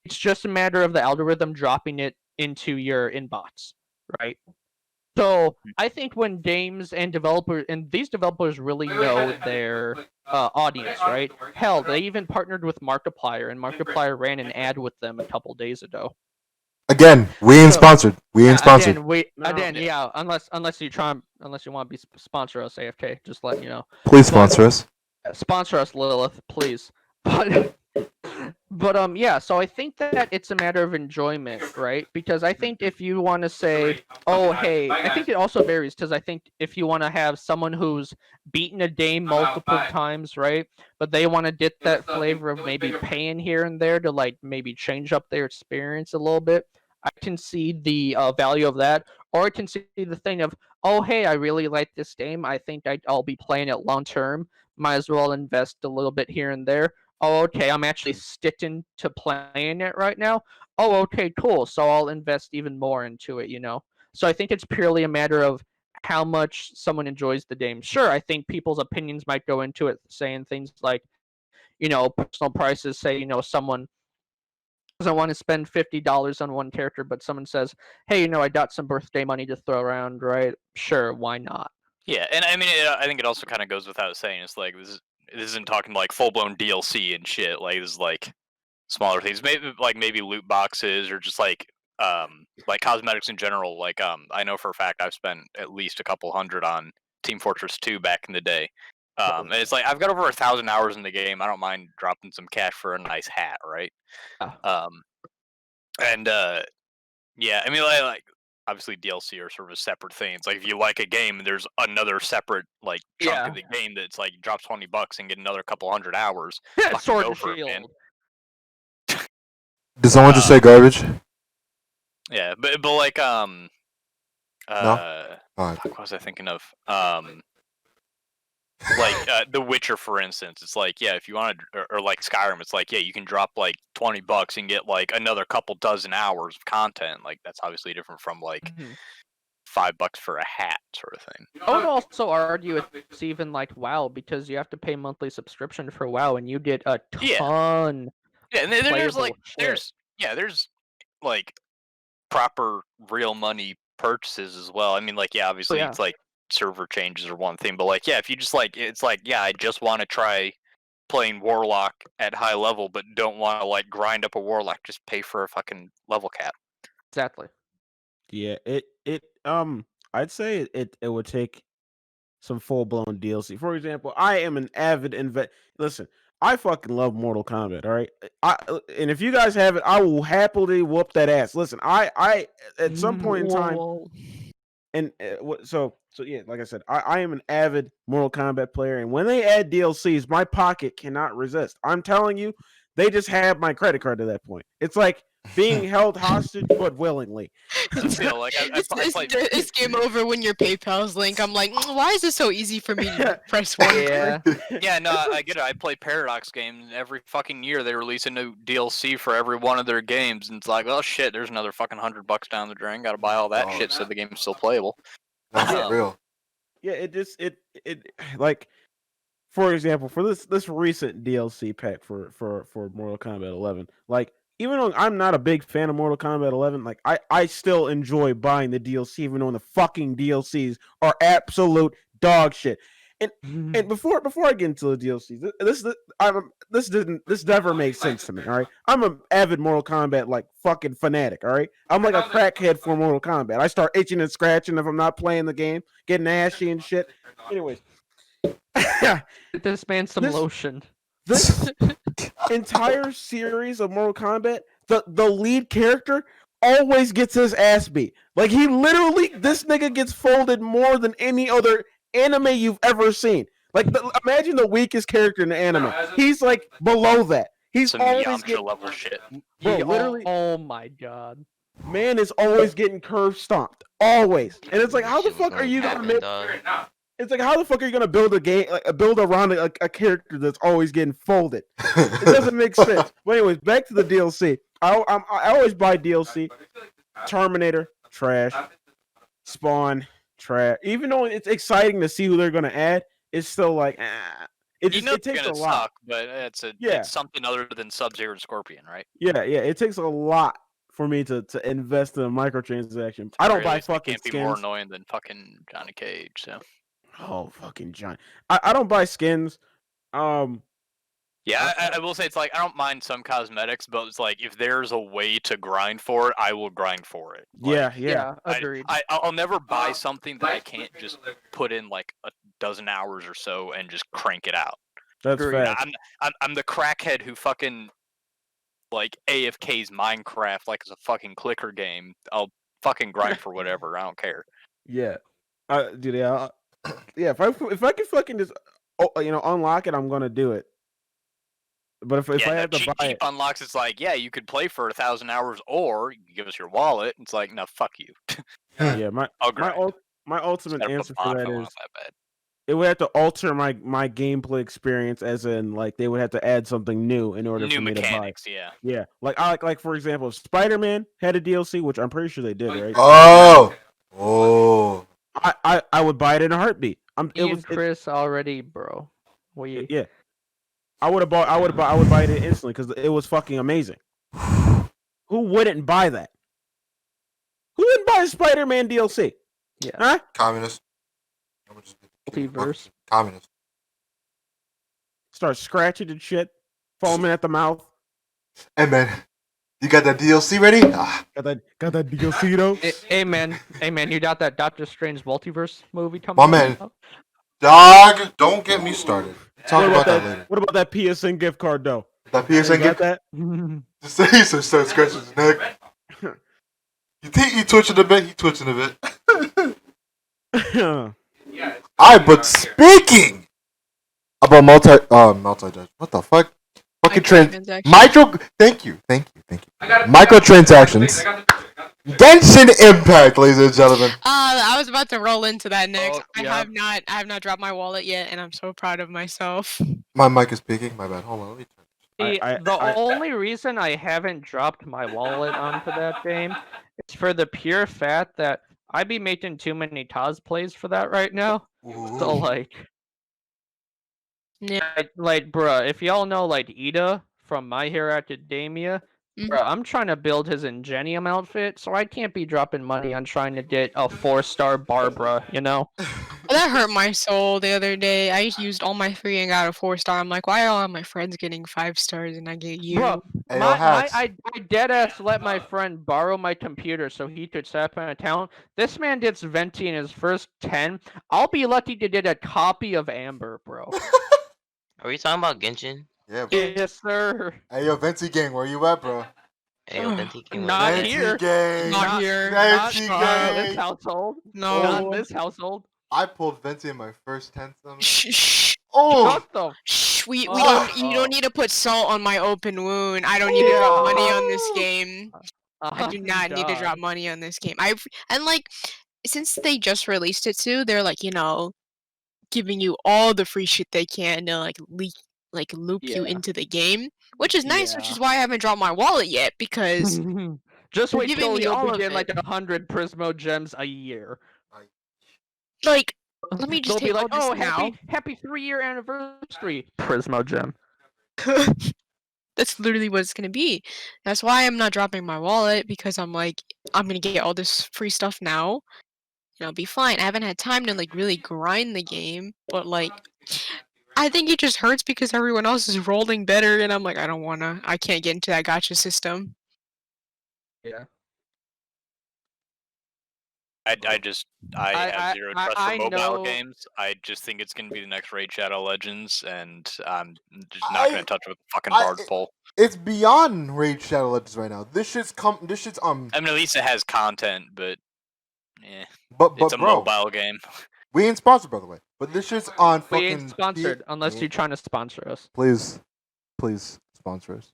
It's just a matter of the algorithm dropping it into your inbox, right? So I think when games and developers, and these developers really know their audience, right? Hell, they even partnered with Markiplier, and Markiplier ran an ad with them a couple days ago. Again, we ain't So, sponsored. We ain't sponsored. Again, yeah. Unless you want to be sponsor us, AFK, just letting you know. Please sponsor us. Sponsor us, Lilith, please. But yeah, so I think that it's a matter of enjoyment, right? Because I think if you want to say, oh hey, I think it also varies, because I think if you want to have someone who's beaten a game multiple times, right, but they want to get that flavor of maybe paying here and there to like maybe change up their experience a little bit, I can see the value of that. Or I can see the thing of, oh hey, I really like this game, I think I'll be playing it long term, might as well invest a little bit here and there. Oh, okay, I'm actually sticking to playing it right now. Oh, okay, cool. So I'll invest even more into it, So I think it's purely a matter of how much someone enjoys the game. Sure, I think people's opinions might go into it, saying things like, personal prices, say, someone doesn't want to spend $50 on one character, but someone says, hey, I got some birthday money to throw around, right? Sure, why not? Yeah, and I mean, I think it also kind of goes without saying. It's like this isn't talking like full blown DLC and shit. Like this is like smaller things, maybe loot boxes or just like cosmetics in general. Like I know for a fact I've spent at least a couple hundred on Team Fortress 2 back in the day. And it's like I've got over 1,000 hours in the game. I don't mind dropping some cash for a nice hat, right? And yeah, I mean, like obviously DLC are sort of a separate thing. It's like if you like a game, there's another separate like chunk of the game that's like you drop $20 and get another couple hundred hours. Sword and Shield. Did someone just say garbage? Yeah, but like No? what was I thinking of? The Witcher, for instance, it's like, yeah, if you want to, or like Skyrim, it's like, yeah, you can drop like $20 and get like another couple dozen hours of content. Like that's obviously different from like $5 for a hat sort of thing. I would also argue it's even like WoW, because you have to pay monthly subscription for WoW, and you get a ton. Yeah, and there's like there's like proper real money purchases as well. I mean, like, yeah, obviously it's like server changes are one thing, but like, yeah, if you just like, it's like, yeah, I just want to try playing Warlock at high level, but don't want to like grind up a Warlock, just pay for a fucking level cap. Exactly. Yeah, I'd say it would take some full blown DLC. For example, I am an avid Listen, I fucking love Mortal Kombat. All right, and if you guys have it, I will happily whoop that ass. Listen, I at some point in time, and so yeah, like I said, I am an avid Mortal Kombat player, and when they add DLCs, my pocket cannot resist. I'm telling you, they just have my credit card at that point. It's like being held hostage, but willingly. It's game over when your PayPal's link. I'm like, why is it so easy for me to press one? Yeah, no, I get it. I play Paradox games, and every fucking year they release a new DLC for every one of their games, and it's like, oh shit, there's another fucking $100 down the drain. Got to buy all that shit so the game's still playable. That's real. Yeah, it like, for example, for this recent DLC pack for Mortal Kombat 11, like, even though I'm not a big fan of Mortal Kombat 11, like I still enjoy buying the DLC, even though the fucking DLCs are absolute dog shit. And before I get into the DLCs, this never makes sense to me. All right, I'm an avid Mortal Kombat like fucking fanatic. All right, I'm like a crackhead for Mortal Kombat. I start itching and scratching if I'm not playing the game, getting ashy and shit. Anyways, this man some lotion. This entire series of Mortal Kombat, the lead character always gets his ass beat. Like, he literally, this nigga gets folded more than any other anime you've ever seen. Like, imagine the weakest character in the anime. He's like below that. He's some always getting level shit. Bro, literally. Oh my god. Man is always getting curve stomped. Always. And it's like, how the fuck are you gonna make? It's like, how the fuck are you gonna build a game, build around a character that's always getting folded? It doesn't make sense. But anyways, back to the DLC. I always buy DLC. Terminator, trash. Spawn, trash. Even though it's exciting to see who they're gonna add, it's still like, it takes a lot. Suck, but it's something other than Sub-Zero and Scorpion, right? Yeah, it takes a lot for me to invest in a microtransaction. I don't buy fucking Can't be more skins. annoying than fucking Johnny Cage. So Oh, fucking John. I don't buy skins. yeah, I will say it's like I don't mind some cosmetics, but it's like if there's a way to grind for it, I will grind for it. Like, Yeah. Agreed. I'll never buy something that I can't just put in like a dozen hours or so and just crank it out. That's Agreed. fact. I'm the crackhead who fucking like AFK's Minecraft like it's a fucking clicker game. I'll fucking grind for whatever. I don't care. Yeah. Dude, yeah. Yeah, if I can fucking just unlock it, I'm gonna do it. But if I have to cheap buy it, unlocks, it's like, yeah, you could play for 1,000 hours, or you can give us your wallet. It's like, no, fuck you. yeah, I'll grind. my ultimate Gotta put answer for mod that if I is want that bad. it would have to alter my gameplay experience, as in like they would have to add something new in order New for me to buy. mechanics, yeah. Yeah, like for example, if Spider-Man had a DLC, which I'm pretty sure they did, right? Oh. I would buy it in a heartbeat. Chris already, bro. We Yeah. I would buy it instantly because it was fucking amazing. Who wouldn't buy that? Who wouldn't buy a Spider-Man DLC? Yeah. Huh? Communist. Multiverse. Communist. Start scratching and shit, foaming at the mouth. Hey man, you got that DLC ready? Ah. Got that DLC though. Hey man, you got that Doctor Strange multiverse movie coming? My man. Dog, don't get me started. Talk about that later. What about that PSN gift card though? That PSN You got gift? that? Just say he start scratching his neck. You think he twitching a bit? He twitching a bit. Alright, but speaking about multi what the fuck? Fucking Thank you. Microtransactions. Genshin Impact, ladies and gentlemen. I was about to roll into that next. Oh, yeah. I have not dropped my wallet yet, and I'm so proud of myself. My mic is speaking. My bad. Hold on. Let me turn. The only reason I haven't dropped my wallet onto that game is for the pure fact that I be making too many cosplays for that right now. So like, Yeah. like, bruh, if y'all know like Ida from My Hero Academia, bruh, I'm trying to build his Ingenium outfit, so I can't be dropping money on trying to get a 4-star Barbara, you know? That hurt my soul the other day. I used all my free and got a 4-star. I'm like, why are all my friends getting 5 stars and I get you? Bro, Ayo, Hats. I deadass let my friend borrow my computer so he could set up an account. This man did Venti in his first 10. I'll be lucky to get a copy of Amber, bro. Are we talking about Genshin? Yeah, bro. Yes, sir. Hey, yo, Venti gang, where you at, bro? Hey, yo, Venti King, Not where you at? here. Gang. Not here. Venti Not in this gang. household. No. Not in this household. I pulled Venti in my first 10 summon. Shh. Oh! What the? Shh. We Oh. don't. You don't need to put salt on my open wound. I don't need to drop money on this game. I do not need to drop money on this game. And like, since they just released it too, they're like, giving you all the free shit they can to like loop you Yeah. into the game, which is nice. Which Yeah. is why I haven't dropped my wallet yet, because Just They're wait giving till me you'll all be of getting like it. 100 Prismo gems a year. like, let me just They'll take be like, all oh, this now. happy 3-year anniversary. Prismo gem. That's literally what it's gonna be. That's why I'm not dropping my wallet, because I'm like, I'm gonna get all this free stuff now, and I'll be fine. I haven't had time to like really grind the game, but like, I think it just hurts because everyone else is rolling better, and I'm like, I can't get into that gacha system. Yeah. I have zero trust I for mobile know- games. I just think it's gonna be the next Raid Shadow Legends, and I'm just not gonna touch it with a fucking Bard pole. It's beyond Raid Shadow Legends right now. This shit's I mean, at least it has content, but but it's a bro, mobile game. we ain't sponsored, by the way. But this shit's on fucking. We ain't sponsored unless you're trying to sponsor us. Please sponsor us.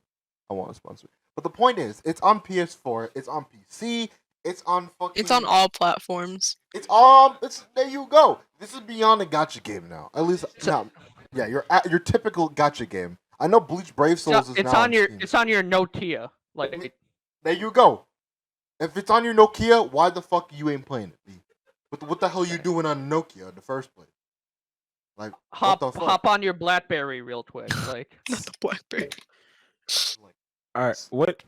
I want to sponsor. But the point is, it's on PS4. It's on PC. It's on fucking. It's on all platforms. It's there you go. This is beyond a gacha game now. At least now. Yeah, your typical gacha game. I know Bleach Brave Souls is It's now on your Steam. it's on your Nokia. Like There you go. If it's on your Nokia, why the fuck you ain't playing it? B? What the hell you doing on Nokia in the first place? Like what the fuck? hop on your BlackBerry real quick. Like Not the BlackBerry. All right, what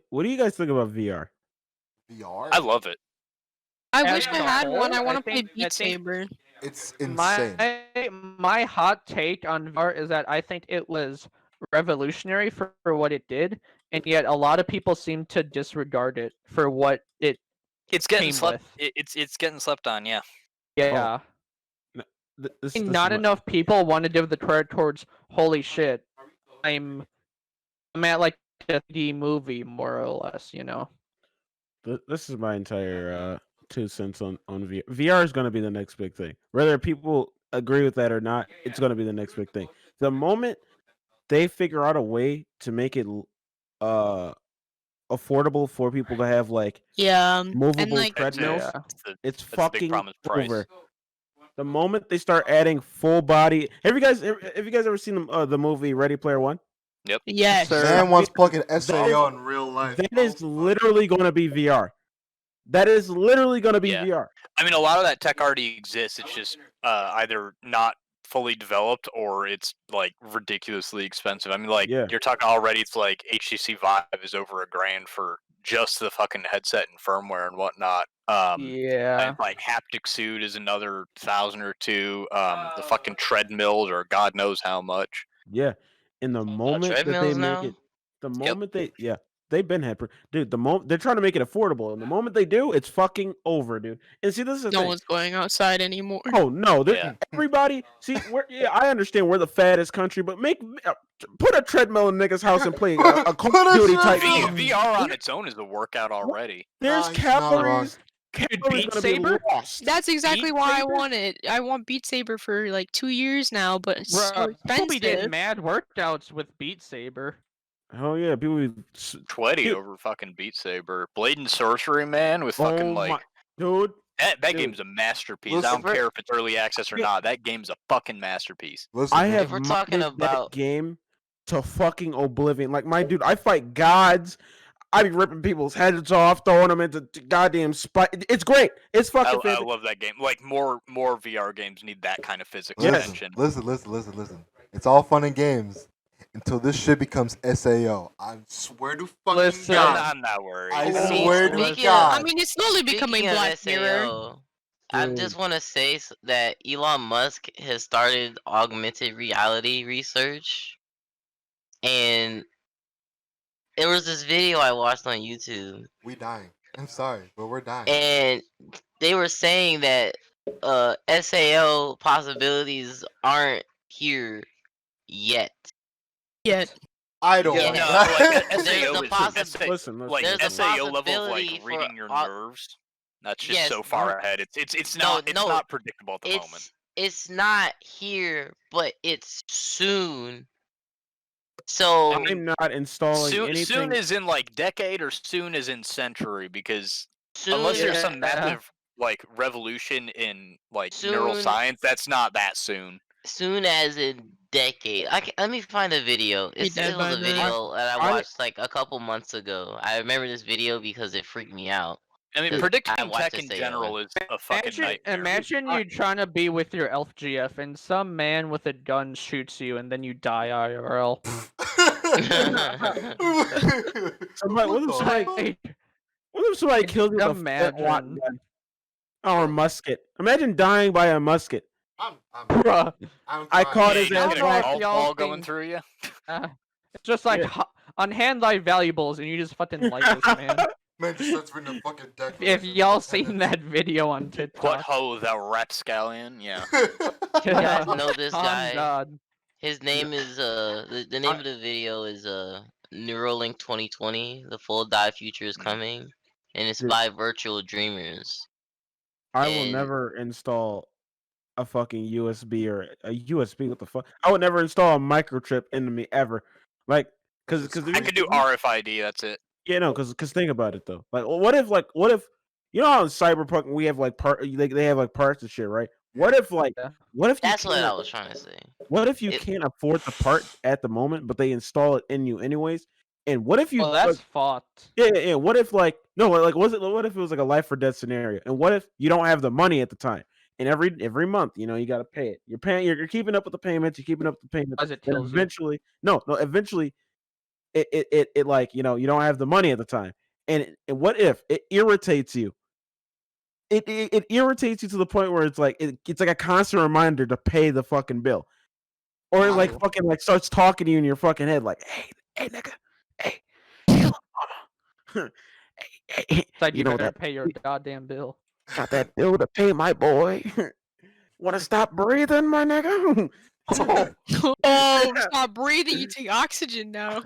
What do you guys think about VR? VR. I love it. I As wish I a had one. whole, I I want to play think- I Beat think- Saber. It's insane. My hot take on VR is that I think it was revolutionary for what it did, and yet a lot of people seem to disregard it for what it It's getting came slept. with. It's getting slept on. Yeah. Yeah. This Not is enough people want to give the credit towards holy shit. I'm at like a 3D movie more or less, you know. this is my entire 2 cents on VR. VR is going to be the next big thing. Whether people agree with that or not, it's going to be the next big thing. The moment they figure out a way to make it affordable for people to have like Yeah, and movable like treadmills, Yeah. it's That's the big fucking problem is price. over. The moment they start adding full body, have you guys ever seen the movie Ready Player One? yes, Sir. Man wants fucking That SAO is- in real life. That is literally going to be VR. That is literally going to be Yeah. VR. I mean, a lot of that tech already exists. It's just either not fully developed or it's like ridiculously expensive. I mean, like Yeah. you're talking already. It's like HTC Vive is over $1,000 for just the fucking headset and firmware and whatnot. Yeah. And, like haptic suit is another 1,000 or two. The fucking treadmills or God knows how much. Yeah. And the moment that they treadmills make now? it, the moment they've been had, dude. The moment they're trying to make it affordable, and the moment they do, it's fucking over, dude. And see, this is the no thing. one's going outside anymore. Oh no, Yeah. everybody. See, I understand we're the fattest country, but put a treadmill in nigga's house and play a Call Put a of Duty type treadmill- game. VR on its own is a workout already. There's Nah, he's not wrong. calories. Dude, Calories Beat gonna be Saber? lost. That's exactly Beat why I Saber? want it. I want Beat Saber for like 2 years now, but it's so Bruh, people be getting expensive. mad workouts with Beat Saber. Oh yeah, people. Sweaty Dude. over fucking Beat Saber. Blade and Sorcery, man, with fucking Oh like my, dude. that dude. game's a masterpiece. I Listen, don't care if it's early access or Yeah. not. That game's a fucking masterpiece. Listen, I bro. have we're talking modded about- that game to fucking oblivion. Like my dude, I fight gods. I be ripping people's heads off, throwing them into goddamn spike. It's great. It's I fucking fantastic. love that game. Like more VR games need that kind of physical Yes. tension. Listen. It's all fun and games until this shit becomes SAO. I swear to fucking Listen, God. I'm not worried. I See, swear to speaking of- God. I mean, it's slowly becoming Speaking of Black Mirror. SAO, I Dude. just want to say that Elon Musk has started augmented reality research, and there was this video I watched on YouTube, We dying. I'm sorry, but we're dying. and they were saying that SAO possibilities aren't here yet. Yet. I don't Yeah, want no, that. there's SAO a is possi- Listen. like there's a SAO level of possibility like for reading your au- nerves. That's just Yes, so far no- ahead. It's no, not no, not predictable at the moment. It's not here, but it's soon. So I mean, I'm not installing Soon anything. is in like decade or soon is in century because soon, unless there's some Yeah. massive like revolution in like neural Soon- science, that's not that soon. soon as in decade. Let me find a video. Be This dead was by a then. video that I I- watched like a couple months ago. I remember this video because it freaked me out. I mean, Dude, predicting I watched tech in SAO. general is a fucking nightmare. Imagine you trying to be with your elf GF and some man with a gun shoots you and then you die IRL. Somebody- what if the somebody- fuck? Like, What if somebody killed you with a imagine. flintlock gun? Or a musket? Imagine dying by a musket. I'm bruh. I'm I crying. caught Yeah, his you ass get a like golf y'all ball going think- through you. It's just like Yeah. on hand live valuables and you just fucking like this, man. Man just starts reading a fucking deck. If y'all seen that video on What TikTok. ho, thou rapscallion? Yeah. You guys know this Oh, guy? God. His name is the name of the video is Neuralink 2020. The full die future is coming, and it's Dude. by Virtual Dreamers. I will And- never install a fucking USB or a USB. What the fuck? I would never install a microchip into me ever. Like, because I could do RFID. That's it. Yeah, no, because think about it though. Like, what if you know how in Cyberpunk we have like they have like parts and shit, right? What if like Yeah. what if you That's what I can't- was trying to say. What if you It- can't afford the part at the moment, but they install it in you anyways? And what if you Well, that's like, fucked. yeah. What if like no, like what if it was like a life or death scenario? And what if you don't have the money at the time? And every month, you know, you got to pay it. You're paying. You're keeping up with the payments. You're keeping up with the payments. As it And kills you. eventually, eventually, it like you don't have the money at the time, and what if it irritates you? It irritates you to the point where it's like it's like a constant reminder to pay the fucking bill, or it like Wow. fucking like starts talking to you in your fucking head like, hey nigga, hey, kill him, hey, It's like you know better that pay your goddamn bill. got that bill to pay, my boy. Want to stop breathing, my nigga? Oh, stop breathing. You take oxygen now.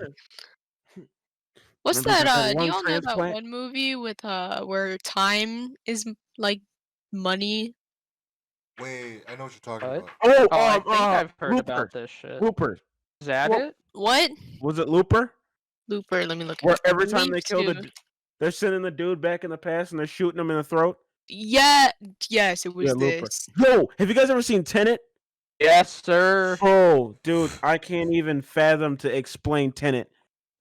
What's Remember that? that Do lung y'all know that transplant? one movie with where time is like money? Wait, I know what you're talking What? about. Oh, Oh, I think I've heard Looper. about this shit. Looper. Is that Well, it? What? Was it Looper? Looper. Let me look. Where it up. every time they Believe kill to. they're sending the dude back in the past and they're shooting him in the throat. Yeah. Yes, it was Yeah, Looper. this. Yo, have you guys ever seen Tenet? Yes, sir. Oh, dude, I can't even fathom to explain Tenet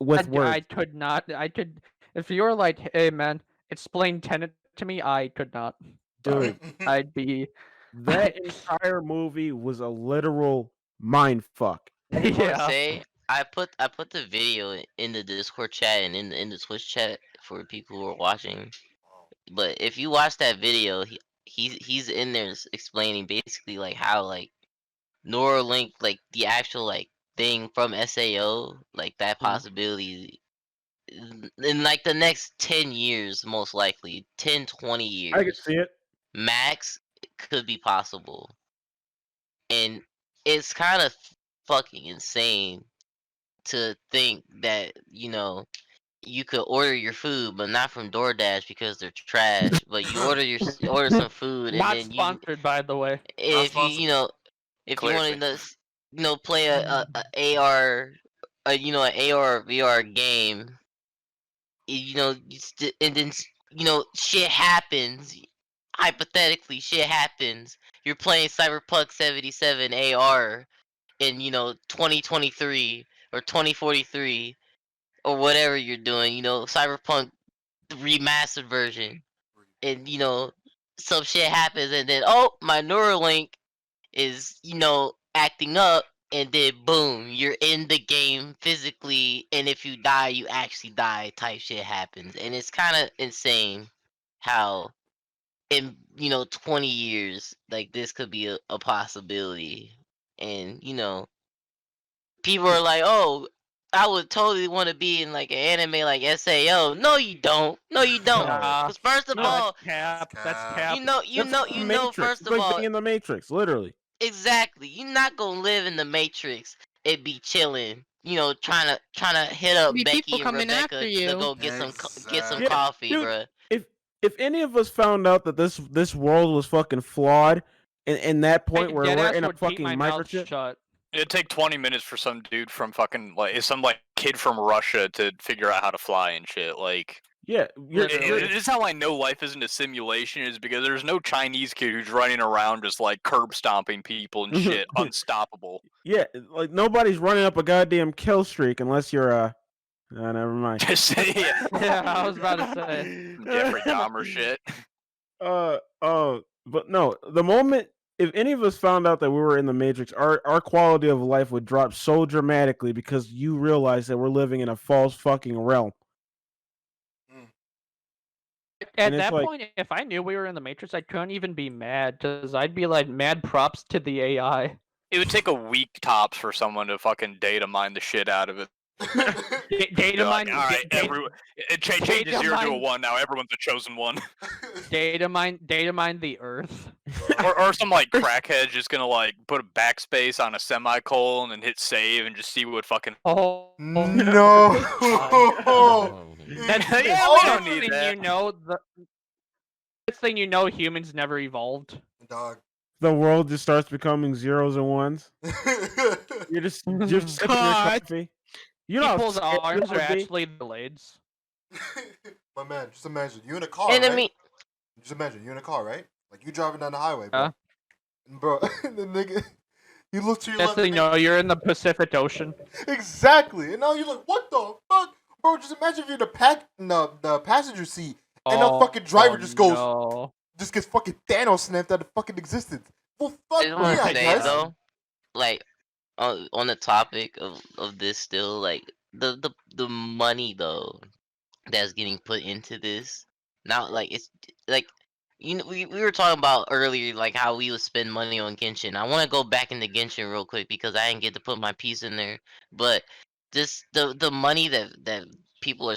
with I words. could not. I could. If you were like, hey man, explain Tenet to me, I could not. Sorry. Dude, I'd be. that entire movie was a literal mind fuck. I just want to Yeah. say I put the video in the Discord chat and in the Twitch chat for people who are watching. But if you watch that video, he's in there explaining basically like how like Neuralink, like the actual like thing from SAO, like that possibility in like the next 10 years, most likely 10, 20 I could years see it. max, could be possible. And it's kind of fucking insane to think that you could order your food, but not from DoorDash because they're trash. But you order some food, and Not then sponsored, by the way. if if you want to play a AR, an AR VR game, and then shit happens. Hypothetically, shit happens. You're playing Cyberpunk 77 AR in 2023 or 2043 or whatever you're doing. Cyberpunk remastered version, and some shit happens, and then my Neuralink is acting up, and then boom, you're in the game physically, and if you die, you actually die. Type shit happens, and it's kind of insane how in 20 years like this could be a possibility, and people are like, oh, I would totally want to be in like an anime like SAO. No, you don't. No, you don't. Nah. Because first of No. all, Cap. That's cap. cap. you know, first It's of like all, being in the Matrix, literally. exactly. You're not gonna live in the Matrix and be chilling. Trying to hit up Be people Becky and coming after Rebecca to you. go get some Exactly. Yeah, coffee, dude, bruh. If any of us found out that this world was fucking flawed, in that point where we're Deadass in a would keep my fucking mouth microchip, shut. It'd take 20 minutes for some dude from fucking some like kid from Russia to figure out how to fly and shit. Like, yeah, Literally. this is how I know life isn't a simulation. Is because there's no Chinese kid who's running around just like curb stomping people and shit, unstoppable. yeah, like nobody's running up a goddamn kill streak unless you're never mind. Just yeah, Yeah, I was about to say. some Jeffrey Dahmer shit. But no, the moment if any of us found out that we were in the Matrix, our quality of life would drop so dramatically because you realize that we're living in a false fucking realm. At And it's that like- point, if I knew we were in the Matrix, I couldn't even be mad, because I'd be like, mad props to the AI. It would take a week tops for someone to fucking data mine the shit out of it. Data They're mine, like, all right, it changed data 0 to a mine- 1. Now everyone's a chosen one. data mine the Earth. or some like crackhead just gonna like put a backspace on a semicolon and hit save and just see what fucking. Oh No. That's the Yeah, we don't next need thing that. you know. The next thing you know, humans never evolved. Dog. The world just starts becoming zeros and ones. You're just sipping your God. coffee. You know, how People's scared arms that are would be? actually blades. My man, just imagine you in a car, And right? I mean, Just imagine you in a car, right? Like you driving down the highway, bro. Yeah. And bro, the nigga, you look to your Next left. thing you and know, you're in the Pacific Ocean. exactly, and now you're like, what the fuck, bro? Just imagine if you're in the passenger seat, and the fucking driver just goes, No. just gets fucking Thanos snapped out of fucking existence. Well, fuck I just want me, to I say guess. though, like on the topic of this still, like the money though that's getting put into this. Now, like it's like we were talking about earlier, like how we would spend money on Genshin. I want to go back into Genshin real quick because I didn't get to put my piece in there. But just the money that people are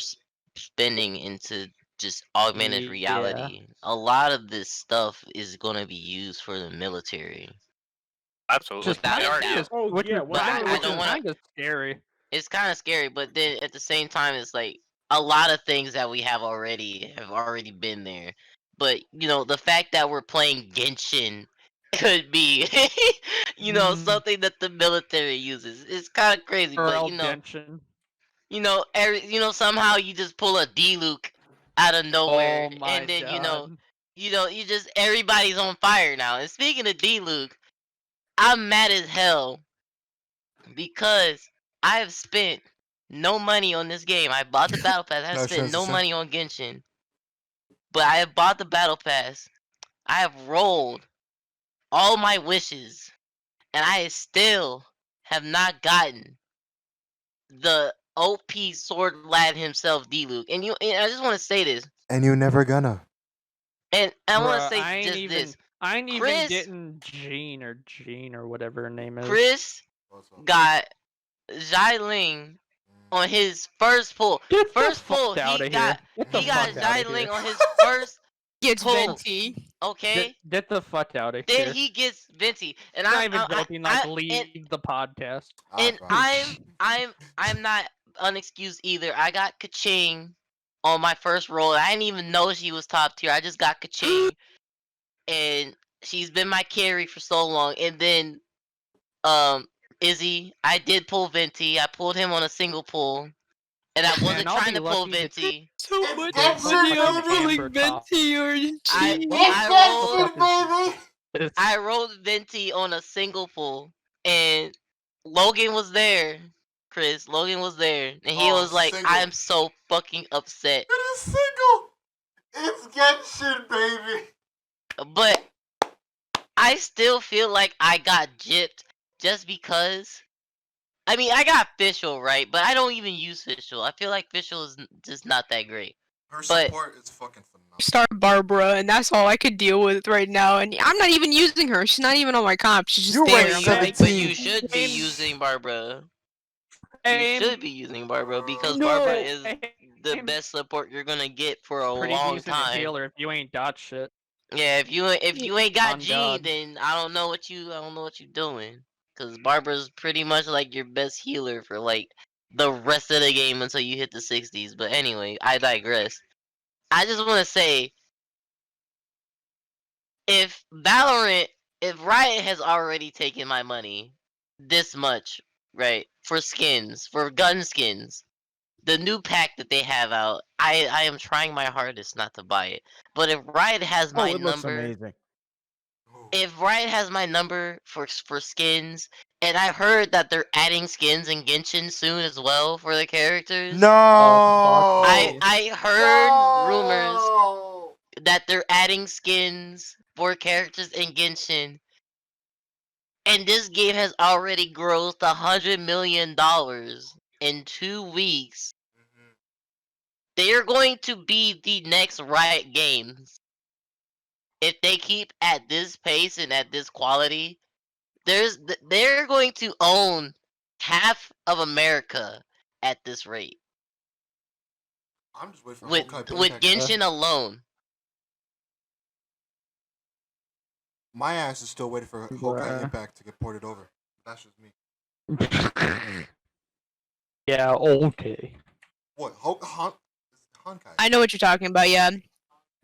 spending into just augmented Yeah. reality, a lot of this stuff is going to be used for the military. Absolutely. Just Without kind a of doubt. Oh, which yeah, is without kind a which is doubt. kind of scary. It's kind of scary, but then at the same time, it's like a lot of things that we have already been there. But the fact that we're playing Genshin could be, something that the military uses. It's kind of crazy, but RL Genshin. somehow you just pull a D-Luke out of nowhere, Oh my and then god. you just everybody's on fire now. And speaking of D-Luke, I'm mad as hell because I have spent no money on this game. I bought the battle pass. I have No spent no transition. money on Genshin, but I have bought the battle pass. I have rolled all my wishes, and I still have not gotten the OP sword lad himself, D-Luke. And I just want to say this, And you never gonna. and I want to Bruh, say just this. I ain't even Chris, getting Jean or whatever her name is. Chris got Xiling on his first pull. Get the First fuck pull, out he of got here. Get the he got fuck out of here. Xiling on his first Gets pull. venti. Okay, Get the fuck out of then here. he gets Venti, and Not I'm even I, joking, I, like I leave the podcast. and fine. I'm not unexcused either. I got Kaching on my first roll. I didn't even know she was top tier. I just got Kaching, and she's been my carry for so long. And then Izzy, I did pull Venti. I pulled him on a single pull, and I wasn't Man, I'll trying be to pull lucky to Venti. So much Genshin, money on baby! rolling Amber top. venti or I cheese. I rolled baby! It's- I rolled Venti on a single pull, and Logan was there. Chris, Logan was there, and he Oh, was like, single. "I'm so fucking upset." It is single! It's Genshin, baby! But I still feel like I got gypped just because. I mean, I got Fischl, right? But I don't even use Fischl. I feel like Fischl is just not that great. Her But- support is fucking phenomenal. Start Barbara, and that's all I could deal with right now. And I'm not even using her. She's not even on my comp. She's just You there. rank I'm But like, 17. you should be using Barbara. You Aim. should be using Barbara because No. Barbara is the Aim. best support you're gonna get for a Pretty long decent time. healer if you ain't dot shit. Yeah, if you ain't got On Gene, God. then I don't know what you doing. Cause Barbara's pretty much like your best healer for like the rest of the game until you hit the 60s. But anyway, I digress. I just want to say, if Riot has already taken my money this much, right, for skins, for gun skins, the new pack that they have out, I am trying my hardest not to buy it. But if Riot has Oh, my it looks number, amazing. if Riot has my number for skins, and I heard that they're adding skins in Genshin soon as well for the characters. No! Oh, fuck. I heard rumors No! that they're adding skins for characters in Genshin, and this game has already grossed $100 million in 2 weeks. They are going to be the next Riot Games. If they keep at this pace and at this quality, they're going to own half of America at this rate I'm just waiting for with Honkai Impact. Genshin alone. My ass is still waiting for Honkai Bruh. Impact to get ported over. That's just me. Yeah, okay. What? Honkai? I know what you're talking about. Yeah,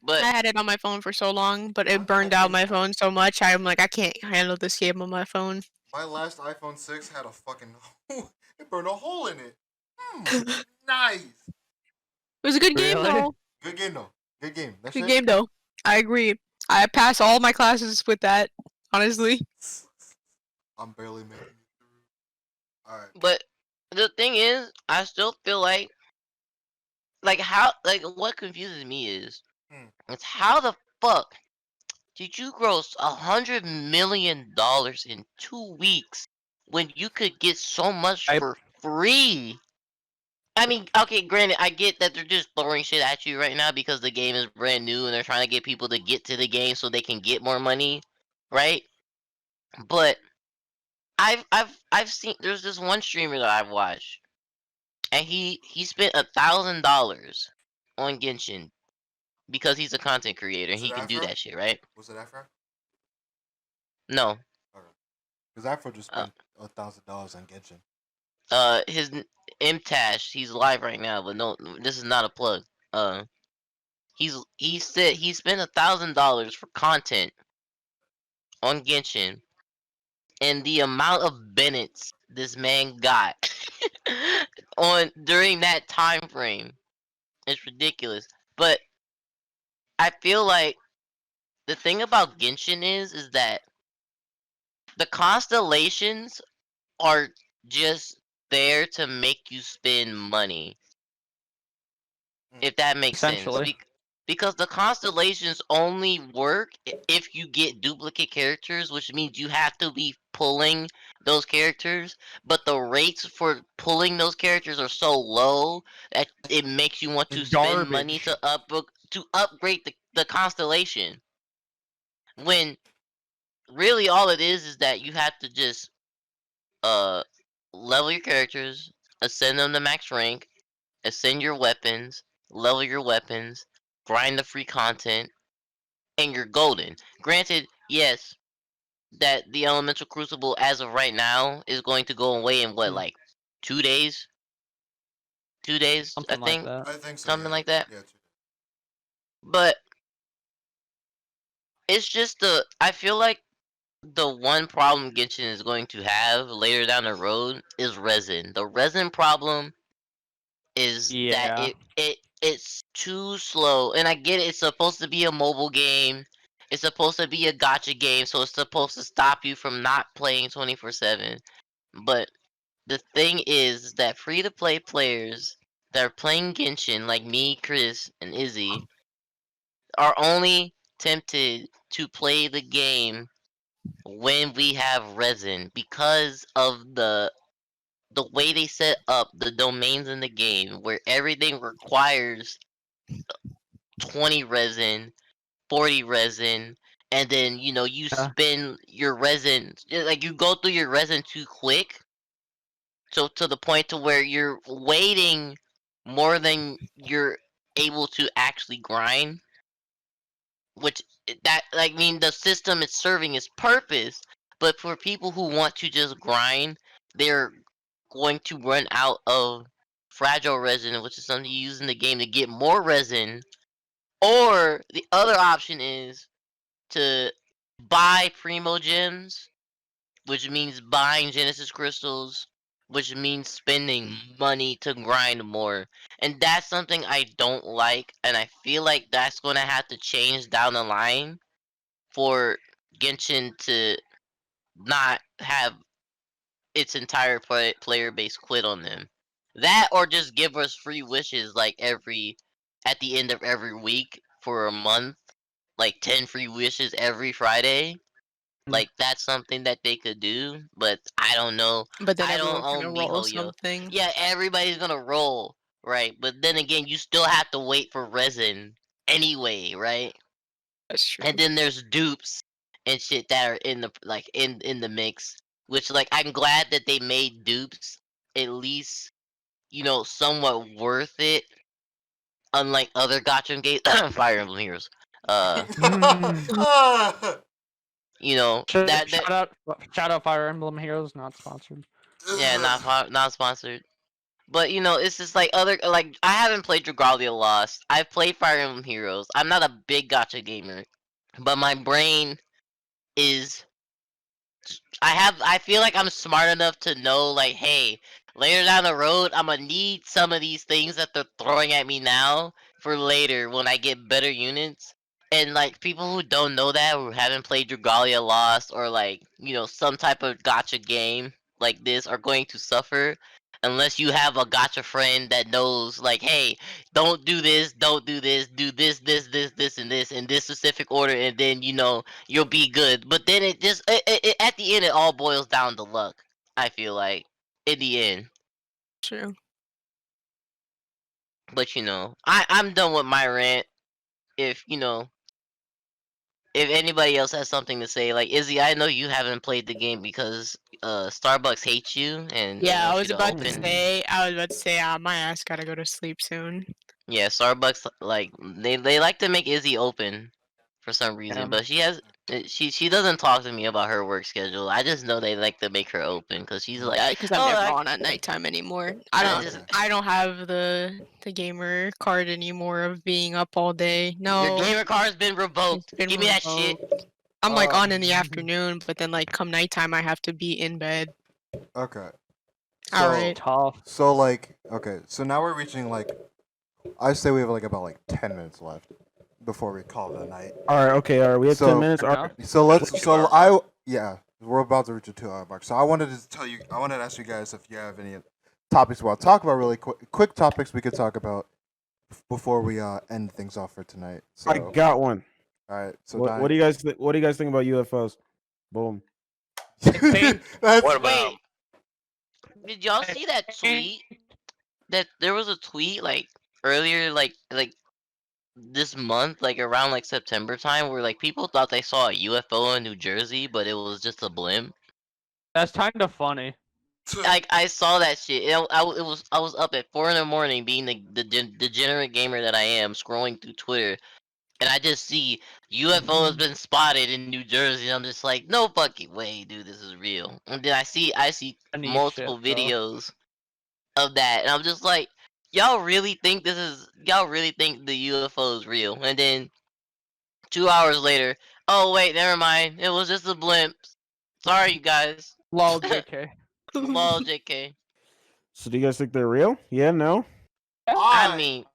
But I had it on my phone for so long, but it burned out my phone so much. I'm like, I can't handle this game on my phone. My last iPhone 6 had a fucking... it burned a hole in it. Nice. It was a good game Really? though. Good game, though. Good game. That's Good it. game though. I agree. I passed all my classes with that. Honestly. I'm barely making it through. Alright. But the thing is, I still feel like what confuses me is it's how the fuck did you gross $100 million in 2 weeks when you could get so much I- for free? I mean, okay, granted, I get that they're just throwing shit at you right now because the game is brand new and they're trying to get people to get to the game so they can get more money, right? But I've seen there's this one streamer that I've watched, and he spent $1,000 on Genshin because he's a content creator and Was he it can do Afro? that shit, right? Was it Afro? No, Because Afro just uh, spent $1,000 on Genshin. his Mtash, he's live right now, but no, this is not a plug. He said he spent $1,000 for content on Genshin, and the amount of Bennett's this man got on during that time frame is ridiculous. But I feel like the thing about Genshin is that the constellations are just there to make you spend money, if that makes sense. Essentially. Because the constellations only work if you get duplicate characters, which means you have to be pulling those characters. But the rates for pulling those characters are so low that it makes you want to spend money Garbage. to upgrade the constellation. When really all it is that you have to just uh level your characters, ascend them to max rank, ascend your weapons, level your weapons, grind the free content, and you're golden. Granted, yes, that the elemental crucible as of right now is going to go away in what, Mm. like 2 days? 2 days, I Something like think, that. I think so. something Yeah. like that. Yeah. But it's just I feel like the one problem Genshin is going to have later down the road is resin. The resin problem is that Yeah. it's too slow. And I get it, it's supposed to be a mobile game. It's supposed to be a gacha game, so it's supposed to stop you from not playing 24/7. But the thing is that free to play players that are playing Genshin, like me, Chris, and Izzy, are only tempted to play the game when we have resin because of the way they set up the domains in the game, where everything requires 20 resin, 40 resin, and then you Yeah. spend your resin, like you go through your resin too quick, so to the point to where you're waiting more than you're able to actually grind, which that, like, I mean, the system is serving its purpose, but for people who want to just grind, they're going to run out of fragile resin, which is something you use in the game to get more resin. Or the other option is to buy primo gems, which means buying Genesis crystals, which means spending money to grind more. And that's something I don't like, and I feel like that's going to have to change down the line for Genshin to not have its entire player base quit on them. That, or just give us free wishes like at the end of every week for a month, like 10 free wishes every Friday. Mm. Like, that's something that they could do, but I don't know. But then I don't everyone's gonna own roll MiHoYo. something. Yeah, everybody's gonna roll, right? But then again, you still have to wait for resin anyway, right? That's true. And then there's dupes and shit that are in the in the mix, which, like, I'm glad that they made dupes at least somewhat worth it, unlike other gacha games. Fire Emblem Heroes. Mm. That Shout out Fire Emblem Heroes, not sponsored. yeah, not sponsored. But it's just like other, like, I haven't played Dragalia Lost. I've played Fire Emblem Heroes. I'm not a big gacha gamer, but my brain is. I feel like I'm smart enough to know, like, hey, later down the road, I'm gonna need some of these things that they're throwing at me now for later when I get better units. And, like, people who don't know that, who haven't played Dragalia Lost, or, like, some type of gacha game like this, are going to suffer unless you have a gacha friend that knows, like, hey, don't do this, don't do this, do this, and this in this specific order, and then you'll be good. But then it just at the end, it all boils down to luck. I feel like in the end. True. But I'm done with my rant. If if anybody else has something to say, like Izzy, I know you haven't played the game because Starbucks hates you and Yeah, I wants you was to about to open. say. My ass gotta go to sleep soon. Yeah, Starbucks like they like to make Izzy open for some reason, Damn. but she doesn't talk to me about her work schedule. I just know they like to make her open because she's like, Yeah, because I'm oh, never I, on at nighttime anymore. I just I don't have the gamer card anymore of being up all day. your No, gamer card's been it's revoked. been Give me that shit. revoked. I'm like on in the Uh, afternoon, but then like come nighttime, I have to be in bed. Okay. All So, right. Tough. so like, okay, so now we're reaching like, I say we have like about like 10 minutes left before we call it a night. All right, okay, all right. We have So- 10 minutes. All right. So let's. Let's So do I. Yeah, we're about to reach a 2 hour mark. So I wanted to tell you. I wanted to ask you guys if you have any topics we want to talk about. Really quick topics we could talk about before we end things off for tonight. So I got one. all right. So What do you guys what do you guys think about UFOs? Boom. That's What about Wait, did y'all see that tweet? That there was a tweet like earlier, like this month, like around like September time, where like people thought they saw a UFO in New Jersey, but it was just a blimp. That's kind of funny. Like I saw that shit. I was up at 4 in the morning, being the degenerate gamer that I am, scrolling through Twitter, and I just see UFO has been spotted in New Jersey. And I'm just like, no fucking way, dude, this is real. And then I see Funny multiple shit, though. videos of that, and I'm just like, y'all really think the UFO is real? And then 2 hours later, oh wait, never mind, it was just a blimp. Sorry, you guys. Lol, JK. Lol, JK. So do you guys think they're real? Yeah, no? I mean,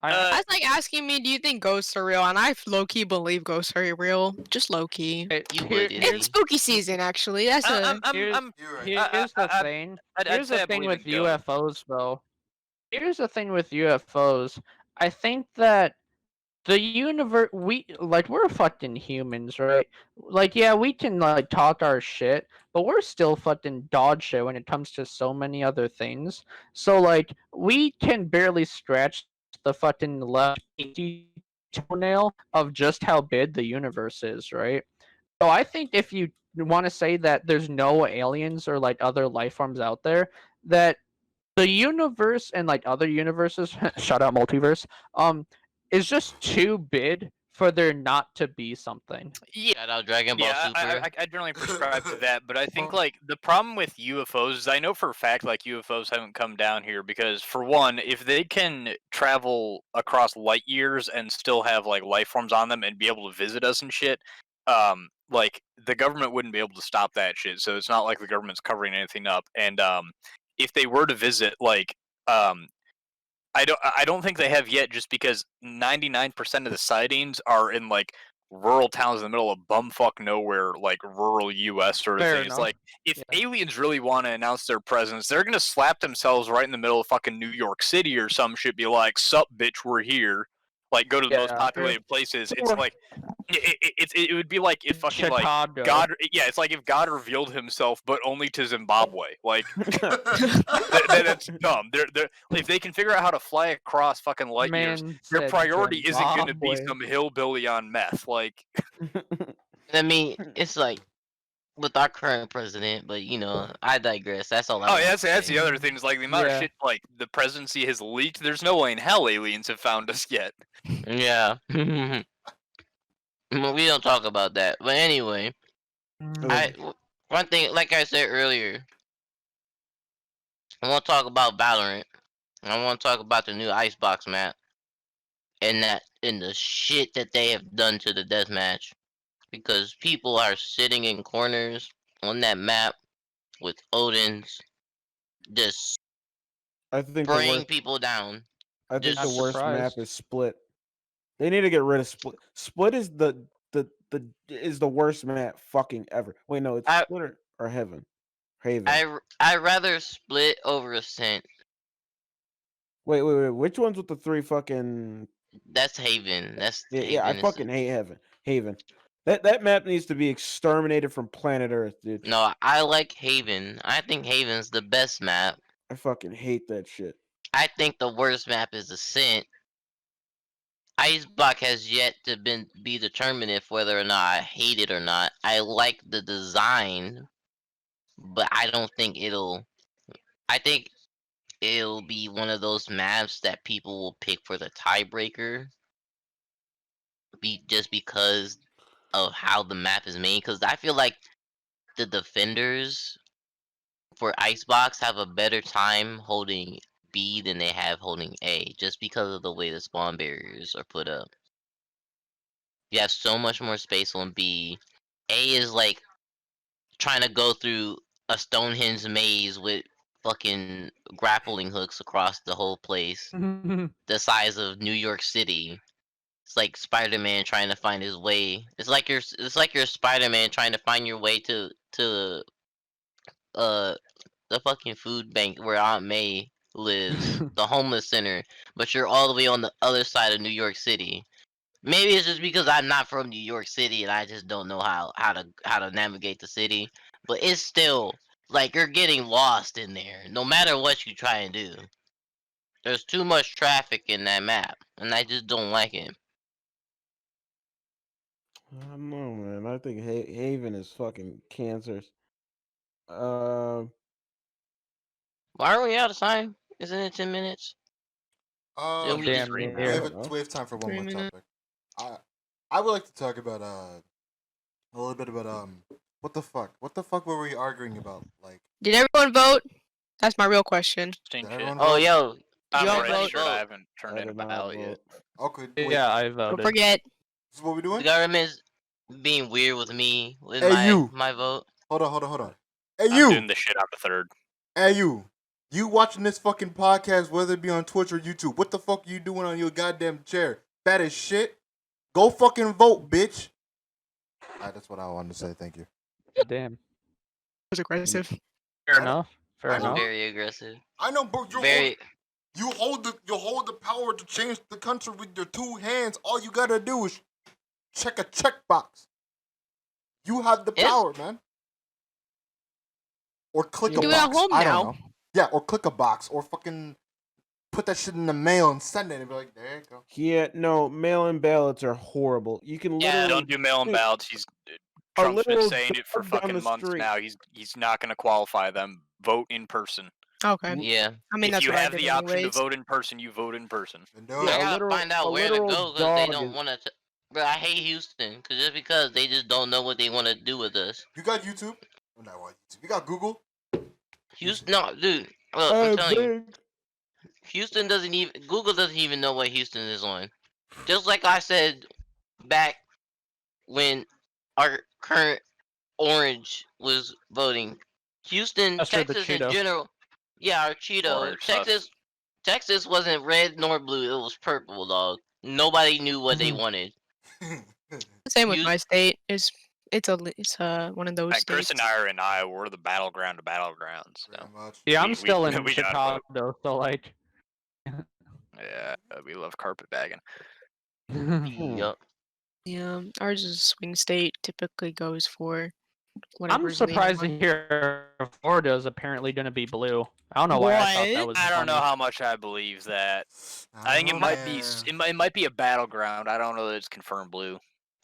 That's like asking me, do you think ghosts are real? And I low key believe ghosts are real. Just low key. you would, It's Izzy. spooky season, actually. That's a. Here's- You're right. Here's the thing. Here's the thing with UFOs, though. Here's the thing with UFOs. I think that the universe, we're fucking humans, right? Like, yeah, we can like talk our shit, but we're still fucking dog shit when it comes to so many other things. So like, we can barely scratch the fucking left toenail of just how big the universe is, right? So I think if you want to say that there's no aliens or like other life forms out there, that the universe and like other universes, shout out multiverse, is just too big for there not to be something. Shout out Dragon Ball Yeah, Super. I generally prescribe to that, but I think like the problem with UFOs is I know for a fact like UFOs haven't come down here because for one, if they can travel across light years and still have like life forms on them and be able to visit us and shit, like the government wouldn't be able to stop that shit. So it's not like the government's covering anything up. And if they were to visit, like I don't think they have yet, just because 99% of the sightings are in like rural towns in the middle of bumfuck nowhere, like rural U.S. sort of Fair things. enough. Like if Yeah. aliens really want to announce their presence, they're gonna slap themselves right in the middle of fucking New York City or some shit. Be like, "Sup, bitch, we're here." Like go to the most Yeah. populated places. It's Or- like it would be like if fucking like Chicago. God. Yeah, it's like if God revealed himself, but only to Zimbabwe. Like that's dumb. They're if they can figure out how to fly across fucking light years, Man their said priority isn't going to be Zimbabwe. some hillbilly on meth. Like I mean, it's like with our current president, but I digress. That's all. I oh wanted yeah, to that's say. the other thing is like the amount Yeah. of shit like the presidency has leaked. There's no way in hell aliens have found us yet. Yeah. We don't talk about that. But anyway, one thing, like I said earlier, I want to talk about Valorant. I want to talk about the new Icebox map and the shit that they have done to the deathmatch, because people are sitting in corners on that map with Odins, just I think the spraying worst, people down. I think the just worst map surprised. is Split. They need to get rid of Split. Split is the worst map fucking ever. Wait, no, it's I- Split or Heaven. Haven. I rather Split over Ascent. Wait. Which one's with the 3 fucking? That's Haven. That's Yeah, I Haven is- fucking hate Heaven. Haven. That map needs to be exterminated from planet Earth, dude. No, I like Haven. I think Haven's the best map. I fucking hate that shit. I think the worst map is Ascent. Icebox has yet to be determined if whether or not I hate it or not. I like the design, but I don't think it'll. I think it'll be one of those maps that people will pick for the tiebreaker, just because of how the map is made. Because I feel like the defenders for Icebox have a better time holding B than they have holding A, just because of the way the spawn barriers are put up. You have so much more space on B. A is like trying to go through a Stonehenge maze with fucking grappling hooks across the whole place, the size of New York City. It's like Spider-Man trying to find his way. It's like you're Spider-Man trying to find your way to uh the fucking food bank where Aunt May lives, the homeless center, but you're all the way on the other side of New York City. Maybe it's just because I'm not from New York City and I just don't know how to navigate the city. But it's still like you're getting lost in there, no matter what you try and do. There's too much traffic in that map, and I just don't like it. I don't know, man. I think Haven is fucking cancers. Why are we out of time? Isn't it 10 minutes? Did we just Damn we near. have time for one 3 more minutes. topic. I would like to talk about a little bit about what the fuck were we arguing about? Like, Did everyone vote? That's my real question. Interesting did shit. everyone Oh, vote? yo, I'm y'all registered. vote? I haven't turned I in a did not ballot yet. vote. Okay, wait. Yeah, I Don't voted. forget. This is what we the doing? government's being weird with me with Hey, you. my vote. Hold on. Hey, I'm you. doing the shit on the third. Hey, you. You watching this fucking podcast, whether it be on Twitch or YouTube? What the fuck are you doing on your goddamn chair? That is shit. Go fucking vote, bitch. Alright, that's what I wanted to say. Thank you. Damn. Was aggressive. Fair enough. Fair I know. enough. Very aggressive. I know, bro. Very. You hold the power to change the country with your two hands. All you gotta do is check a checkbox. You have the Yes. power, man. Or click You a do it box. at home I now. don't know. Yeah, or click a box, or fucking put that shit in the mail and send it, and be like, there you go. Yeah, no, mail-in ballots are horrible. You can Yeah, literally don't do mail-in dude, ballots. Trump's been literal saying it for dog down fucking the months street. now. He's not going to qualify them. Vote in person. Okay. Yeah. I mean, If that's you what I have did the option to anyways. vote in person, you vote in person. And Yeah, I a gotta literal- find out a where to literal go because they dog don't is- want to. Bro, I hate Houston just because they just don't know what they want to do with us. You got YouTube? Oh, no, what YouTube? You got Google? Houston, no, dude. Look, I'm telling you, big. Houston Google doesn't even know what Houston is on. Just like I said back when our current orange was voting, Houston, That's for the Texas in Cheeto. general. Yeah, our Cheeto. Orange sus. Texas wasn't red nor blue. It was purple, dog. Nobody knew what they Mhm. wanted. Same with You- my state. It's one of those And states. Chris and I are in Iowa. We're the battleground of battlegrounds. Pretty So. much. Yeah, I'm We- still in we gotta vote. Chicago, so like. Yeah, we love carpetbagging. Yup. Yeah, ours is a swing state. Typically goes for I'm whatever's surprised to leaning hear Florida is apparently going to be blue. I don't know why I thought that What? was. I don't know funny. how much I believe that. I think it might be it might be a battleground. I don't know that it's confirmed blue.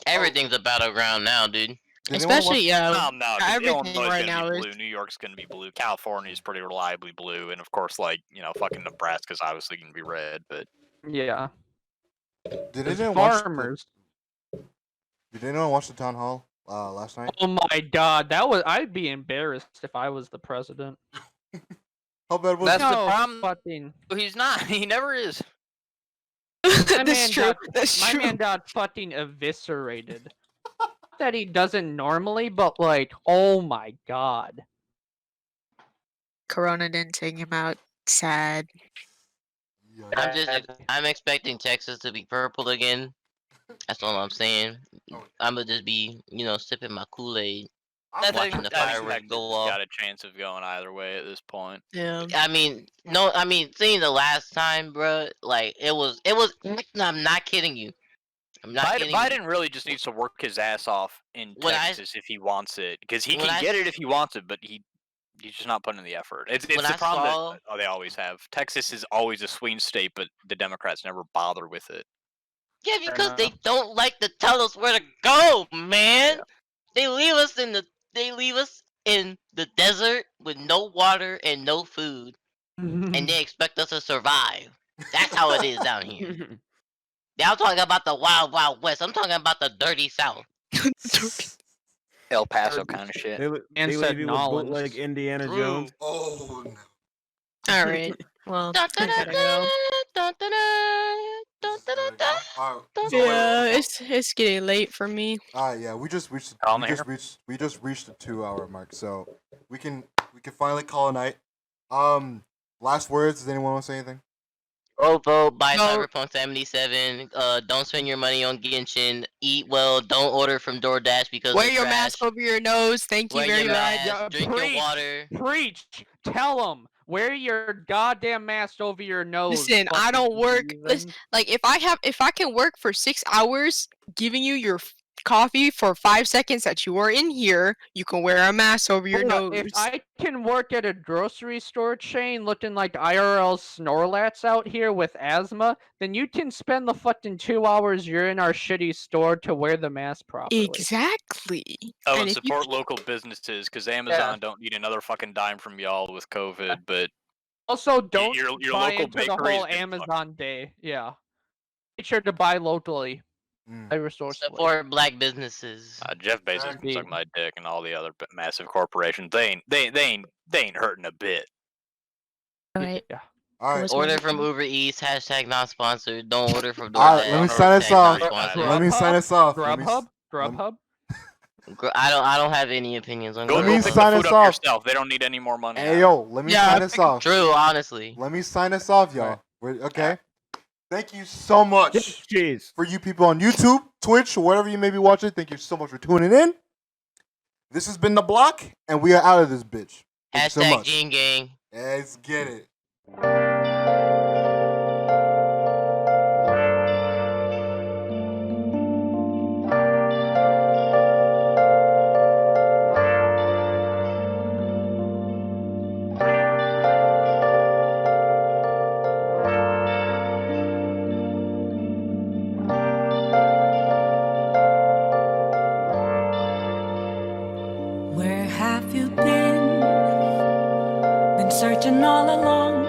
Everything's a battleground now, dude. Did anyone Especially watch- No, 'cause everything Illinois is right gonna now be is- blue. New York's gonna be blue. California is pretty reliably blue, and of course, like fucking Nebraska's obviously gonna be red. But Yeah. Did It's anyone watch farmers. Did anyone watch the town hall last night? Oh my god, I'd be embarrassed if I was the president. How bad was That's it? the No, problem. fucking He's not. He never is. my That's man true. got That's my true. man got fucking eviscerated. Not that he doesn't normally, but like, oh my god. Corona didn't take him out. Sad. Yeah. I'm expecting Texas to be purple again. That's all I'm saying. Oh. I'm gonna just be, sipping my Kool-Aid. I'm watching the fireworks Texas go off. got a chance of going either way at this point. Yeah. Seeing the last time, bro, like it was. I'm not kidding you. I'm not kidding you. Biden really just needs to work his ass off in When I- Texas if he wants it, because he when can I get s- it if he wants it, but You're just not putting in the effort. It's When the I problem saw- that they always have. Texas is always a swing state, but the Democrats never bother with it. Yeah, Fair because they enough. don't like to tell us where to go, man. Yeah. They leave us in the desert with no water and no food, and they expect us to survive. That's how it is down here. Now I'm talking about the wild, wild west. I'm talking about the dirty south. El Paso kind of shit. And They said leave you with Nolans. bootleg Indiana True. Jones. Oh no. All right. Well, I gotta go. Yeah, it's getting late for me. Yeah, we just reached On we the just air. reached the 2 hour mark, so we can finally call a night. Last words. Does anyone want to say anything? Vote buy No. Cyberpunk 77. Don't spend your money on Genshin. Eat well. Don't order from DoorDash because Wear they're your trash. mask over your nose. Thank you Wear very your much. mask. Yeah, Drink your water. Preach. Tell them. Wear your goddamn mask over your nose. Listen, I fucking don't work. Listen, heathens. like if I can work for 6 hours, giving you your coffee for 5 seconds that you are in here, you can wear a mask over your Hold nose. up, if I can work at a grocery store chain looking like IRL Snorlats out here with asthma, then you can spend the fucking 2 hours you're in our shitty store to wear the mask properly. Exactly. Oh, And and if you support local businesses because Amazon don't need another fucking dime from y'all with COVID. But Also, don't your buy local into the bakery whole is getting Amazon day. Yeah. Make sure to buy locally. Mm. Buy resourcefully. Support black businesses. Jeff Bezos can Indeed. suck my dick, and all the other massive corporations. They ain't hurting a bit. Alright. Yeah. All right. Was Order one- from Uber Eats. #, not sponsored. Don't order from DoorDash. All right, let me sign us off. #, Let me sign us off. Let me Grubhub? s- Grubhub? I don't have any opinions on Go Let me pick Grubhub. sign the us food off. up yourself. They don't need any more money. Hey yo, let me sign us off. True, honestly. Let me sign us off, y'all. Alright. We're, okay. Thank you so much Jeez. for you people on YouTube, Twitch, or whatever you may be watching. Thank you so much for tuning in. This has been The Block, and we are out of this bitch. Thank you so # much. Gene Gang. Let's get it. Where have you been? Been searching all along